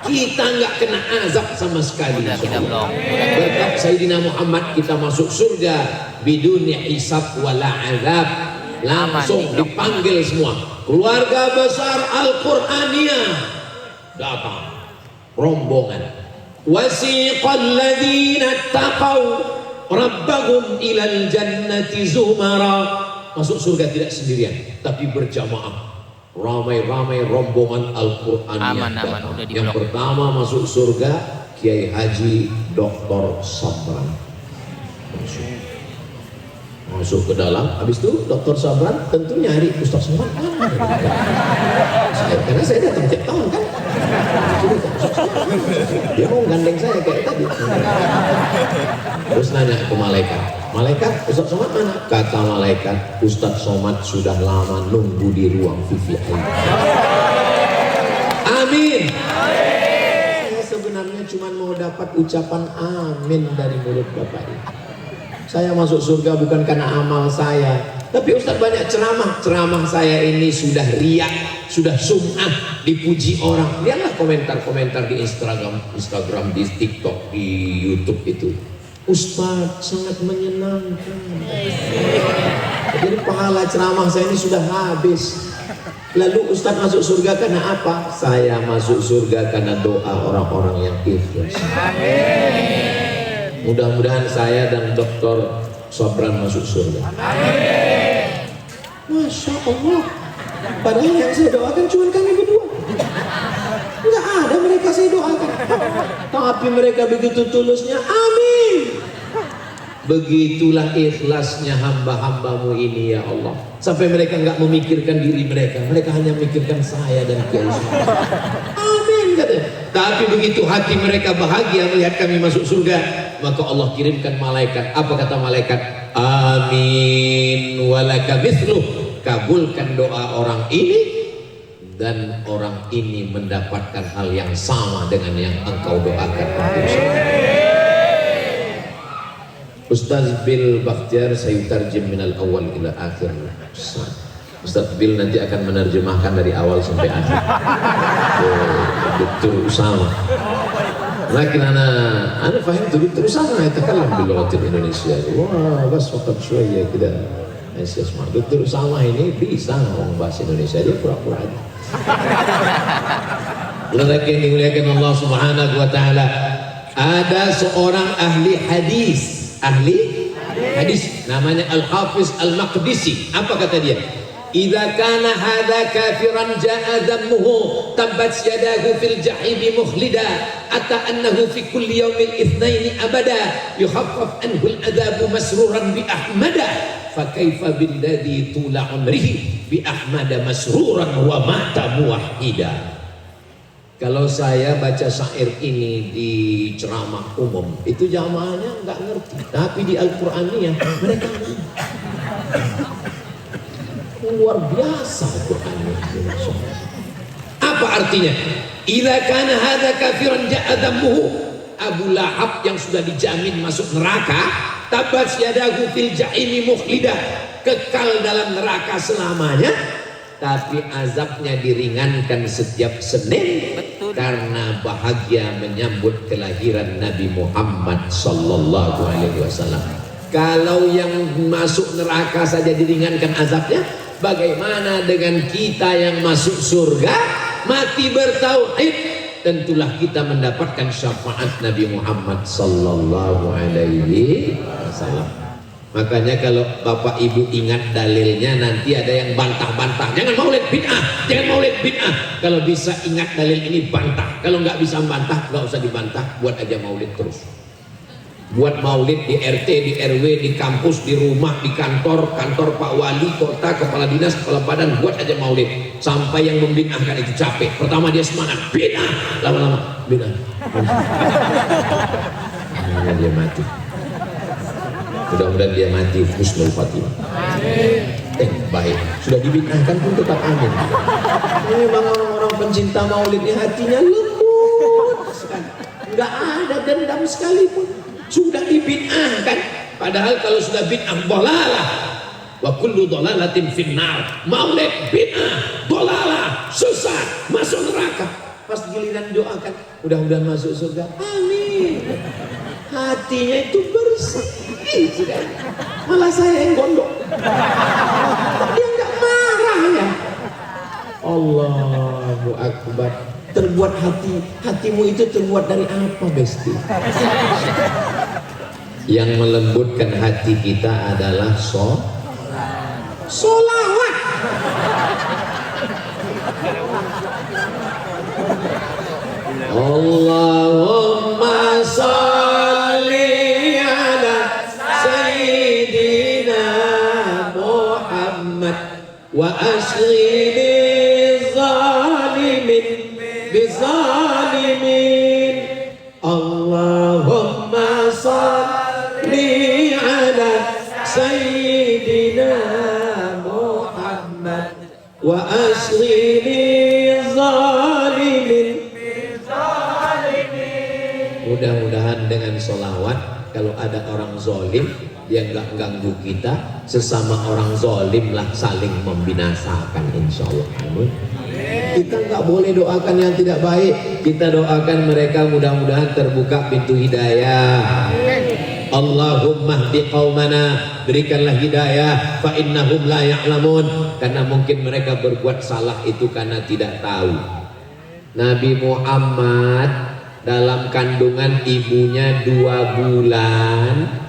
Kita nggak kena azab sama sekali. Berkat Sayyidina Muhammad kita masuk surga biduni hisab wala azab. Langsung dipanggil semua. Keluarga besar Al-Qur'aniyah datang, rombongan. Wasiqal ladzina taqaw rabbahum ilal jannati zumara. Masuk surga tidak sendirian, tapi berjamaah. Ramai-ramai rombongan Al-Qur'aniyah datang. Yang pertama masuk surga Kiai Haji Dr. Sabran. Masuk ke dalam, habis itu Dr. Sabran tentu nyari Ustaz Somad mana? Karena saya datang tiap tahun kan. Dia mau gandeng saya kayak tadi. Terus nanya ke malaikat, "Malaikat, Ustaz Somad mana?" Kata malaikat, "Ustaz Somad sudah lama nunggu di ruang VVIP." Amin. Saya sebenarnya cuma mau dapat ucapan amin dari mulut Bapak ini. Saya masuk surga bukan karena amal saya, tapi Ustaz banyak ceramah saya ini sudah riak, sudah sum'ah, dipuji orang. Lihatlah komentar-komentar di Instagram, di TikTok, di YouTube itu. Ustaz sangat menyenangkan. Jadi pahala ceramah saya ini sudah habis. Lalu Ustaz masuk surga karena apa? Saya masuk surga karena doa orang-orang yang ikhlas. Amin. Mudah-mudahan saya dan Dr. Sabran masuk surga. Amin. Masya Allah. Padahal yang saya doakan cuma kami berdua. Nggak ada mereka saya doakan. Tapi mereka begitu tulusnya, amin. Begitulah ikhlasnya hamba-hambamu ini ya Allah. Sampai mereka nggak memikirkan diri mereka, mereka hanya memikirkan saya dan Kiai Usman. Amin katanya. Tapi begitu hati mereka bahagia melihat kami masuk surga, maka Allah kirimkan malaikat. Apa kata malaikat? Amin walaka mithluh. Kabulkan doa orang ini dan orang ini mendapatkan hal yang sama dengan yang engkau doakan. Ustaz Bil Bakhtiar sayutarjim minal awal ila akhir. Ustaz Bil nanti akan menerjemahkan dari awal sampai akhir. Betul sama. Lakin ana fahim tu betul sama yatakallam bil lughatil Indonesia. Wah, bas faqat syuya kida. Asma. Betul sama ini bisa ngomong bahasa Indonesia dia pura-pura aja. Lelaki yang dimuliakan Allah Subhanahu wa taala, ada seorang ahli hadis namanya Al-Hafiz Al-Maqdisi. Apa kata dia? Idza kana hadza kafiran jaa dhammuhu tabbat yadahu fil jahim mukhlida ata annahu fi kulli yawmin itsnaini abada yukhaffaf anhu al-adab masruran bi ahmada fa kaifa billadhi tula umrihi bi ahmada masruran wa mata muwahhida. Kalau saya baca syair ini di ceramah umum, itu jamaahnya nggak ngerti. Tapi di Al-Qur'aniyah mereka ngerti. Luar biasa Al-Qur'aniyah. Apa artinya? Idza kana hadza kafiran ja'a dhammuhu. Abu Lahab yang sudah dijamin masuk neraka, tabat yadahu fil jahimi mukhlidah, kekal dalam neraka selamanya. Tapi azabnya diringankan setiap Senin. Betul. Karena bahagia menyambut kelahiran Nabi Muhammad sallallahu alaihi wasallam. Kalau yang masuk neraka saja diringankan azabnya, bagaimana dengan kita yang masuk surga, mati bertauhid? Tentulah kita mendapatkan syafaat Nabi Muhammad sallallahu alaihi wasallam. Makanya kalau Bapak Ibu ingat dalilnya, nanti ada yang bantah-bantah. Jangan maulid bid'ah, jangan maulid bid'ah. Kalau bisa ingat dalil ini bantah. Kalau nggak bisa bantah, nggak usah dibantah. Buat aja maulid terus. Buat maulid di RT, di RW, di kampus, di rumah, di kantor Pak Wali, kota, kepala dinas, kepala badan. Buat aja maulid. Sampai yang membid'ahkan itu capek. Pertama dia semangat, bid'ah. Lama-lama, bid'ah. Dia mati. Mudah-mudahan dia mati husnul khatimah. Baik, sudah dibid'ahkan pun tetap amin. Memang orang-orang pencinta maulidnya hatinya lembut sekali, nggak ada dendam sekalipun. Sudah dibid'ahkan, padahal kalau sudah bid'ah dhalalah wa kullu dhalalatin finnar. Maulid bid'ah, dhalalah, sesat, masuk neraka. Pas giliran doakan, mudah-mudahan masuk surga, amin. Hatinya itu bersih. Sudah. Malah saya yang gondok. Dia nggak marah ya. Allahu Akbar. Terbuat hatimu itu terbuat dari apa, Besti? Yang melembutkan hati kita adalah solawat. Allahumma sholli wa ashghil zalimin bizalimin. Allahumma salli ala sayyidina Muhammad wa ashghil zalimin bizalimin. Mudah-mudahan dengan sholawat, kalau ada orang zalim dia nggak ganggu kita, sesama orang zalim lah saling membinasakan, insyaallah. Kita nggak boleh doakan yang tidak baik, kita doakan mereka mudah-mudahan terbuka pintu hidayah. Allahumma hdi qaumana, berikanlah hidayah fa innahum la ya'lamun, karena mungkin mereka berbuat salah itu karena tidak tahu. Nabi Muhammad dalam kandungan ibunya 2 bulan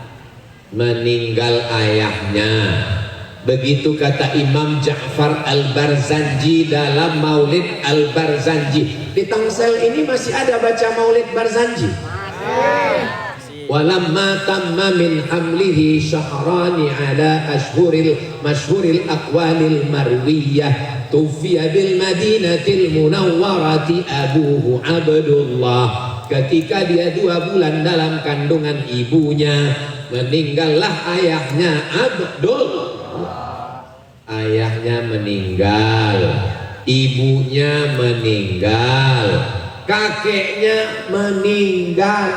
meninggal ayahnya. Begitu kata Imam Ja'far Al-Barzanji dalam Maulid Al-Barzanji. Di Tangsel ini masih ada baca Maulid Barzanji? walamma tamma min hamlihi syahrani ala ashhuril masyhuril aqwalil marwiyah tufiya bil madinatil munawwarati abuhu Abdullah. Ketika dia 2 bulan dalam kandungan ibunya, meninggallah ayahnya Abdullah. Ayahnya meninggal, ibunya meninggal, kakeknya meninggal,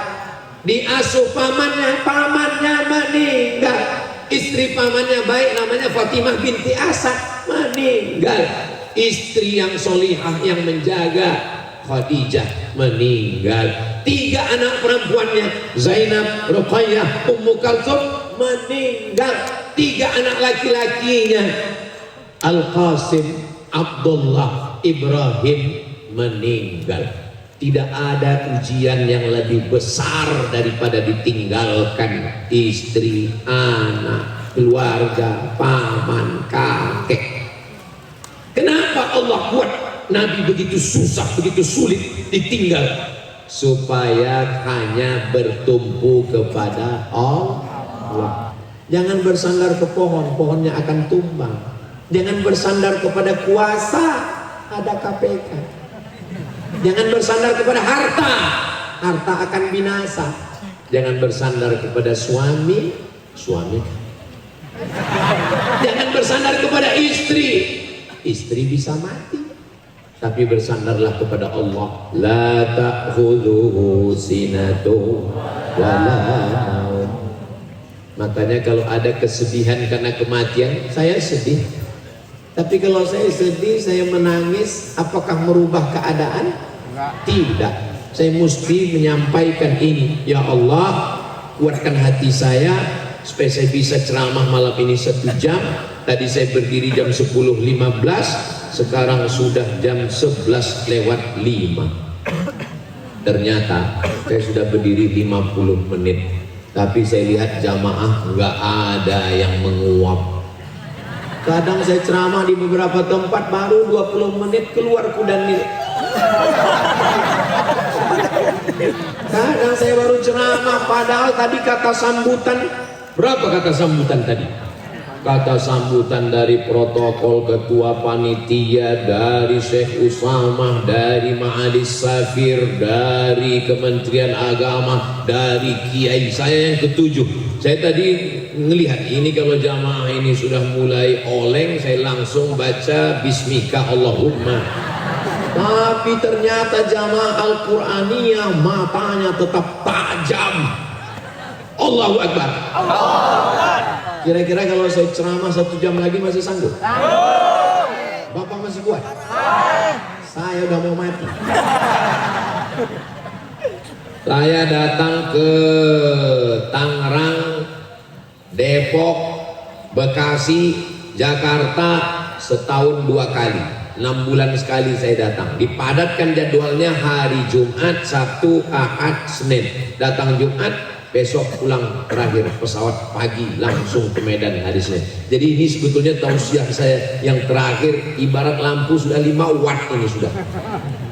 diasuh pamannya, pamannya meninggal, istri pamannya baik namanya Fatimah binti Asad meninggal, istri yang solihah yang menjaga Khadijah meninggal, 3 anak perempuannya Zainab, Ruqayyah, Ummu Kalsum meninggal, 3 anak laki-lakinya Al-Qasim, Abdullah, Ibrahim meninggal. Tidak ada ujian yang lebih besar daripada ditinggalkan istri, anak, keluarga, paman, kakek. Kenapa Allah buat Nabi begitu susah, begitu sulit ditinggal? Supaya hanya bertumpu kepada Allah. Jangan bersandar ke pohon, pohonnya akan tumbang. Jangan bersandar kepada kuasa, ada KPK. Jangan bersandar kepada harta, harta akan binasa. Jangan bersandar kepada suami, suami. Jangan bersandar kepada istri, istri bisa mati. Tapi bersandarlah kepada Allah. La ta'khudhuhu sinatu wa la naum. Makanya kalau ada kesedihan karena kematian, saya sedih. Tapi kalau saya sedih, saya menangis, apakah merubah keadaan? Tidak. Saya mesti menyampaikan ini. Ya Allah, kuatkan hati saya supaya saya bisa ceramah malam ini 1 jam. Tadi saya berdiri jam 10.15, sekarang sudah jam 11:05. Ternyata saya sudah berdiri 50 menit. Tapi saya lihat jamaah nggak ada yang menguap. Kadang saya ceramah di beberapa tempat baru 20 menit keluar kudanil. Kadang saya baru ceramah padahal tadi kata sambutan, berapa kata sambutan tadi? Kata sambutan dari protokol, ketua panitia, dari Syekh Usamah, dari Ma'adis Safir, dari Kementerian Agama, dari Kiai. Saya yang ke-7. Saya tadi ngelihat ini kalau jamaah ini sudah mulai oleng, saya langsung baca Bismika Allahumma. Tapi ternyata jamaah Al-Quraniyah matanya tetap tajam. Allahu Akbar. Kira-kira kalau saya ceramah 1 jam lagi masih sanggup? Bapak masih kuat? Saya udah mau mati. Saya datang ke Tangerang, Depok, Bekasi, Jakarta setahun 2 kali. 6 bulan sekali saya datang. Dipadatkan jadwalnya hari Jumat, Sabtu, Ahad, Senin. Datang Jumat, besok pulang terakhir pesawat pagi langsung ke Medan hari Senin. Jadi ini sebetulnya tausiah saya yang terakhir, ibarat lampu sudah 5 watt ini sudah.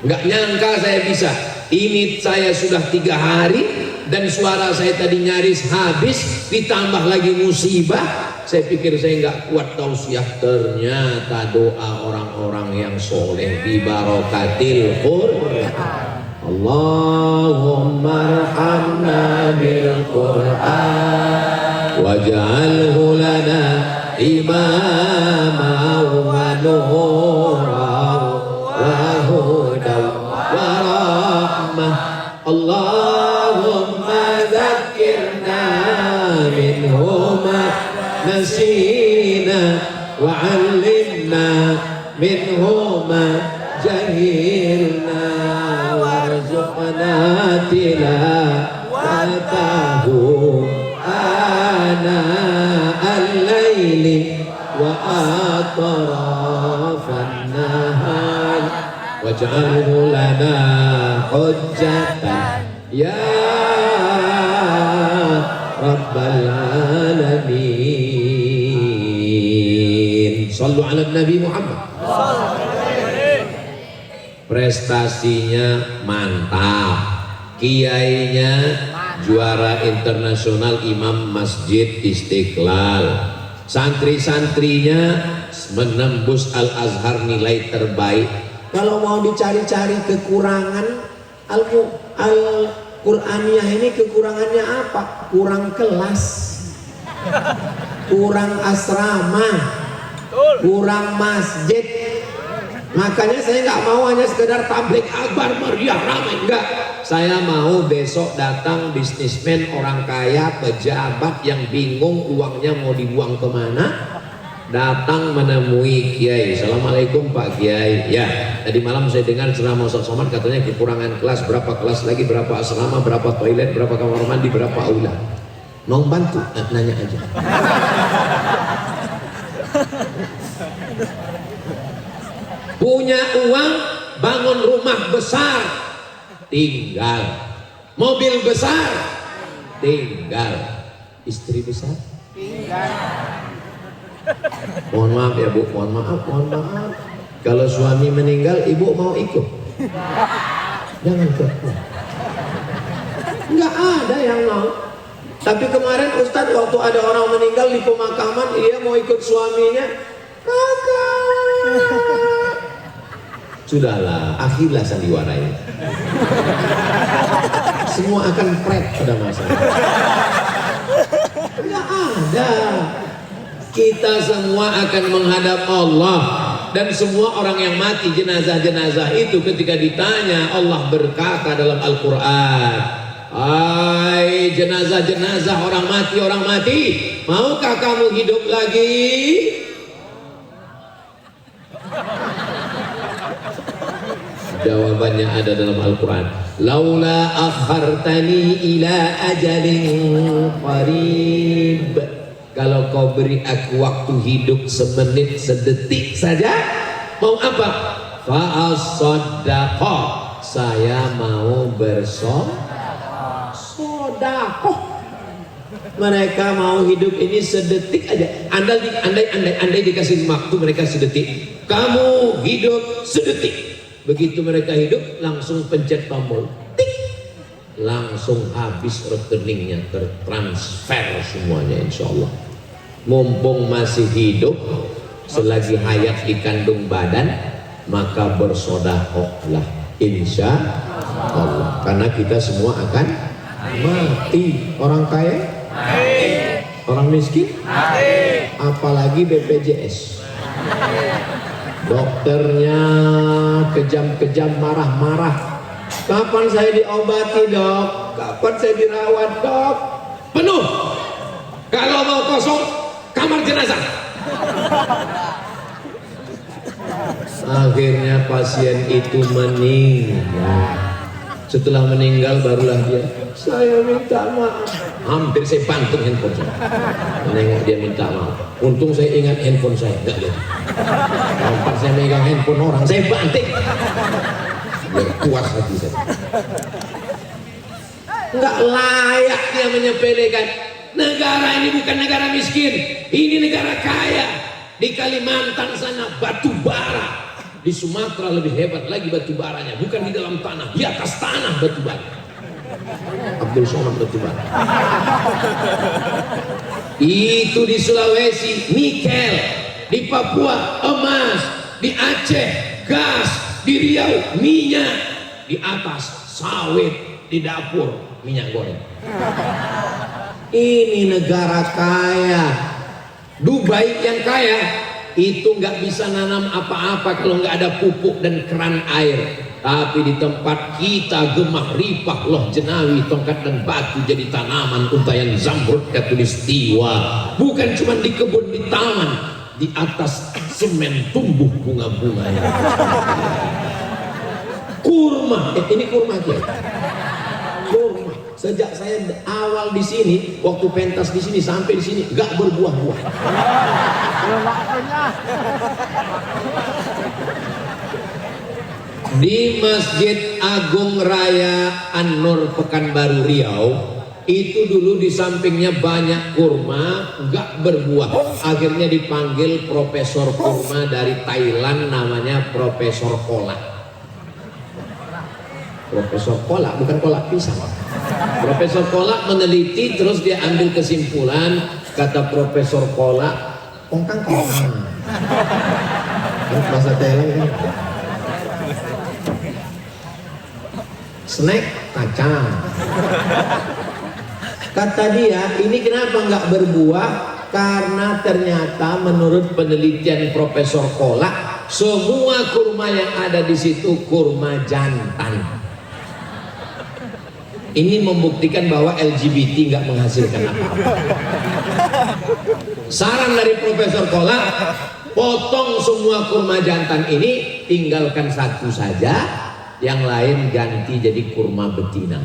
Nggak nyangka saya bisa. Ini saya sudah 3 hari dan suara saya tadi nyaris habis, ditambah lagi musibah. Saya pikir saya nggak kuat tausiah, ternyata doa orang-orang yang soleh bi barokatil Qur'an. Allahumma arhamna bil Qur'an waj'alhu lana imama wa nuran wa hudan wa rahmah. Allahumma dhakkirna minhu ma nasina wa 'allimna minhu ma jahilna warzuqna tilawatahu ana al-laili wa atrafan nahar waj'alhu lana hujjatan ya rabbal alamin. Sallu ala Nabi Muhammad. Prestasinya mantap, kiainya juara internasional imam Masjid Istiqlal, santri-santrinya menembus Al-Azhar nilai terbaik. Kalau mau dicari-cari kekurangan Al-Qur'aniyah ini, kekurangannya apa? Kurang kelas, kurang asrama, kurang masjid. Makanya saya nggak mau hanya sekedar tablik akbar meriah ramai, enggak. Saya mau besok datang bisnismen, orang kaya, pejabat yang bingung uangnya mau dibuang kemana, datang menemui Kiai. Assalamualaikum Pak Kiai. Ya, tadi malam saya dengar ceramah Ustaz Somad, katanya kekurangan kelas, berapa kelas lagi, berapa asrama, berapa toilet, berapa kamar mandi, berapa aula. Mau bantu? Nanya aja. Punya uang, bangun rumah besar, tinggal. Mobil besar, tinggal. Istri besar, tinggal. Mohon maaf ya Bu, mohon maaf. Kalau suami meninggal, ibu mau ikut? Jangan ikut. Nggak ada yang mau. Tapi kemarin Ustadz waktu ada orang meninggal di pemakaman, dia mau ikut suaminya. Kakak. Sudahlah, akhirlah sandiwara ini. Semua akan pret pada masalah. Enggak ada. Kita semua akan menghadap Allah, dan semua orang yang mati, jenazah-jenazah itu ketika ditanya, Allah berkata dalam Al-Quran, hai jenazah-jenazah orang mati, maukah kamu hidup lagi? Jawabannya ada dalam Al-Quran. Laula akhartani ila ajalin qarib. Kalau kau beri aku waktu hidup semenit, sedetik saja, mau apa? Fa'as-sodakoh, saya mau bersodakoh. Mereka mau hidup ini sedetik aja. Andai dikasih waktu mereka sedetik, kamu hidup sedetik. Begitu mereka hidup, langsung pencet tombol, tik, langsung habis rekeningnya, tertransfer semuanya, insya Allah. Mumpung masih hidup, selagi hayat di kandung badan, maka bersodakohlah, insya Allah. Karena kita semua akan mati. Orang kaya, orang miskin, apalagi BPJS. Dokternya kejam-kejam, marah-marah. Kapan saya diobati dok? Kapan saya dirawat dok? Penuh. Kalau mau kosong, kamar jenazah. Akhirnya pasien itu meninggal. Setelah meninggal barulah dia, saya minta maaf. Hampir saya banting handphone saya. Menengok dia minta maaf. Untung saya ingat handphone saya. Enggak jadi. Kalau saya megang handphone orang, saya banting. Biar puas hati saya. Enggak layak dia menyepelekan. Negara ini bukan negara miskin. Ini negara kaya. Di Kalimantan sana batu bara. Di Sumatera lebih hebat lagi batu baranya, bukan di dalam tanah, di atas tanah batu bara. Abdul Somad batu bara. Itu di Sulawesi nikel, di Papua emas, di Aceh gas, di Riau minyak, di atas sawit, di dapur minyak goreng. Ini negara kaya. Dubai yang kaya itu nggak bisa nanam apa-apa kalau nggak ada pupuk dan keran air. Tapi di tempat kita gemah ripah loh jenawi, tongkat dan batu jadi tanaman, untayan zamrud katulistiwa. Bukan cuma di kebun, di taman, di atas semen tumbuh bunga-bunganya. Kurma, ini kurma aja. Kurma. Sejak saya awal di sini, waktu pentas di sini sampai di sini nggak berbuah-buah. Di Masjid Agung Raya An-Nur Pekanbaru Riau itu dulu di sampingnya banyak kurma nggak berbuah. Akhirnya dipanggil profesor kurma dari Thailand, namanya Profesor Kola. Profesor Kolak, bukan kolak pisang. Profesor Kolak meneliti, terus dia ambil kesimpulan, kata Profesor Kolak, ongkang kongkang. Bahasa Thailand kan. Snack kacang. Kata dia, ini kenapa nggak berbuah? Karena ternyata menurut penelitian Profesor Kolak, semua kurma yang ada di situ kurma jantan. Ini membuktikan bahwa LGBT nggak menghasilkan apa-apa. Saran dari Profesor Kolak, potong semua kurma jantan ini, tinggalkan satu saja, yang lain ganti jadi kurma betina.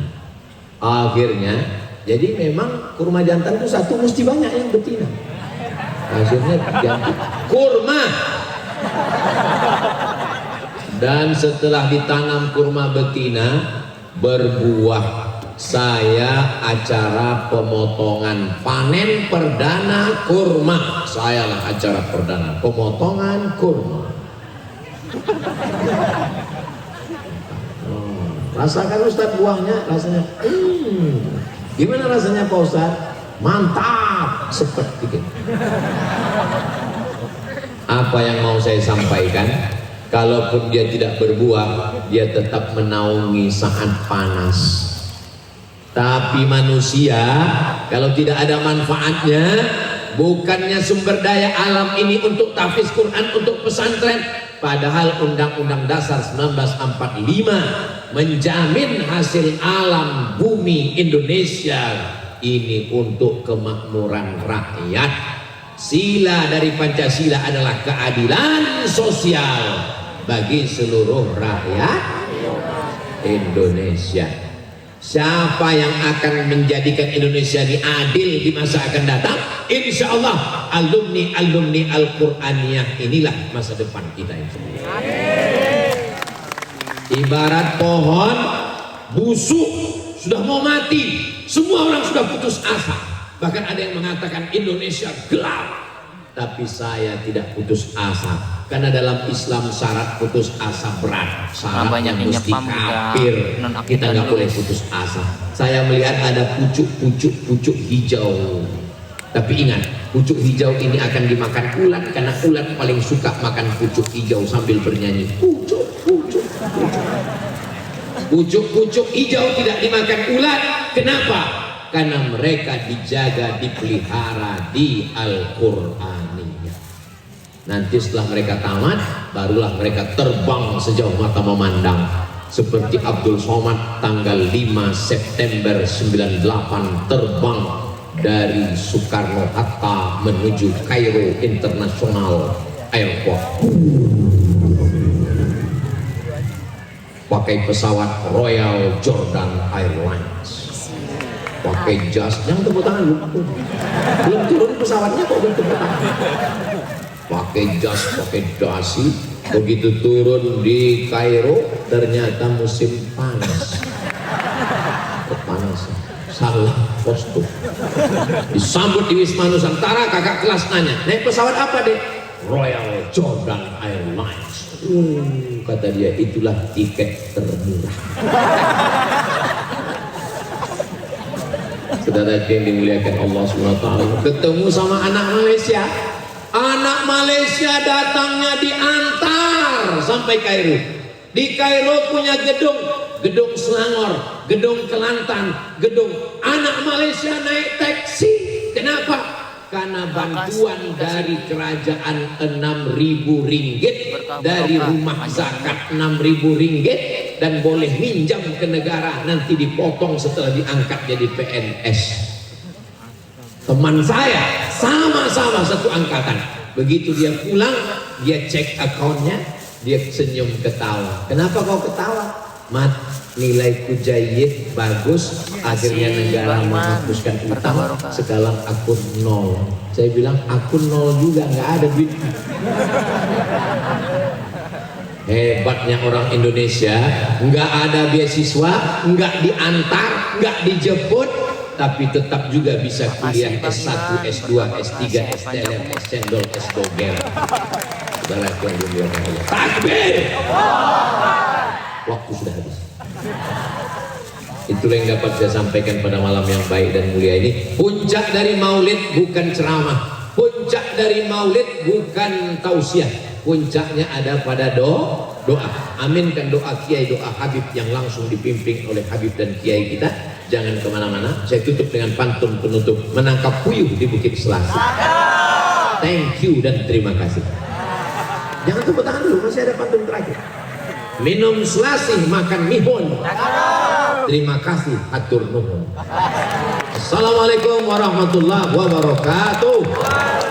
Akhirnya, jadi memang kurma jantan itu satu mesti banyak yang betina. Akhirnya ganti kurma. Dan setelah ditanam kurma betina, berbuah. Saya acara pemotongan panen perdana kurma. Saya lah acara perdana pemotongan kurma. Rasakan Ustaz buahnya, rasanya gimana rasanya Pak Ustaz? Mantap, seperti itu. Apa yang mau saya sampaikan? Kalaupun dia tidak berbuah, dia tetap menaungi saat panas. Tapi manusia kalau tidak ada manfaatnya, bukannya sumber daya alam ini untuk tahfiz Quran, untuk pesantren, padahal Undang-Undang Dasar 1945 menjamin hasil alam bumi Indonesia ini untuk kemakmuran rakyat. Sila dari Pancasila adalah keadilan sosial bagi seluruh rakyat Indonesia. Siapa yang akan menjadikan Indonesia ini adil di masa akan datang? Insya Allah alumni Al-Quraniyah inilah masa depan kita ini. Ibarat pohon busuk sudah mau mati, semua orang sudah putus asa. Bahkan ada yang mengatakan Indonesia gelap. Tapi saya tidak putus asa, karena dalam Islam syarat putus asa berat, syaratnya mesti kafir. Kita nggak boleh putus asa. Saya melihat ada pucuk hijau, tapi ingat, pucuk hijau ini akan dimakan ulat, karena ulat paling suka makan pucuk hijau sambil bernyanyi pucuk hijau tidak dimakan ulat. Kenapa? Karena mereka dijaga, dipelihara di Al-Quraniyah. Nanti setelah mereka tamat, barulah mereka terbang sejauh mata memandang. Seperti Abdul Somad tanggal 5 September 98 terbang dari Soekarno-Hatta menuju Kairo International Airport. Pakai pesawat Royal Jordan Airlines. Pakai jas, jangan tepuk tangan lu. Belum turun pesawatnya kok belum tepuk tangan. Pakai jas, pakai dasi. Begitu turun di Kairo, ternyata musim panas. Kepanasan, salah kostum. Disambut di Wisma Nusantara, kakak kelas nanya, naik pesawat apa deh? Royal Jordan Airlines. Kata dia, itulah tiket termurah. Saudara yang dimuliakan Allah SWT, ketemu sama anak Malaysia. Anak Malaysia datangnya diantar sampai Kairo. Di Kairo punya gedung Selangor, gedung Kelantan, gedung. Anak Malaysia naik taksi. Kenapa? Karena bantuan dari kerajaan 6.000 ringgit, dari rumah zakat 6.000 ringgit, dan boleh minjam ke negara, nanti dipotong setelah diangkat jadi PNS. Teman saya sama-sama satu angkatan. Begitu dia pulang, dia cek akunnya, dia senyum ketawa. Kenapa kau ketawa? Mat, nilaiku jayyid, bagus, akhirnya negara menghapuskan utang, sekarang akun nol. Saya bilang akun nol juga, nggak ada duit. Hebatnya orang Indonesia, nggak ada beasiswa, nggak diantar, nggak dijemput, tapi tetap juga bisa kuliah S1, S2, S3, STLM, S-Cendol, S-Dogel. Saudara yang dimuliakan Allah. Takbir! Waktu sudah habis. Itulah yang dapat saya sampaikan pada malam yang baik dan mulia ini. Puncak dari maulid bukan ceramah, puncak dari maulid bukan tausiah, puncaknya ada pada doa. Aminkan doa kiai, doa Habib yang langsung dipimpin oleh Habib dan kiai kita. Jangan kemana-mana. Saya tutup dengan pantun penutup, menangkap puyuh di Bukit Selasih. Thank you dan terima kasih. Jangan tepuk tangan dulu, masih ada pantun terakhir. Minum selasih, makan mihun. Terima kasih, hatur nuhun. Assalamualaikum warahmatullahi wabarakatuh.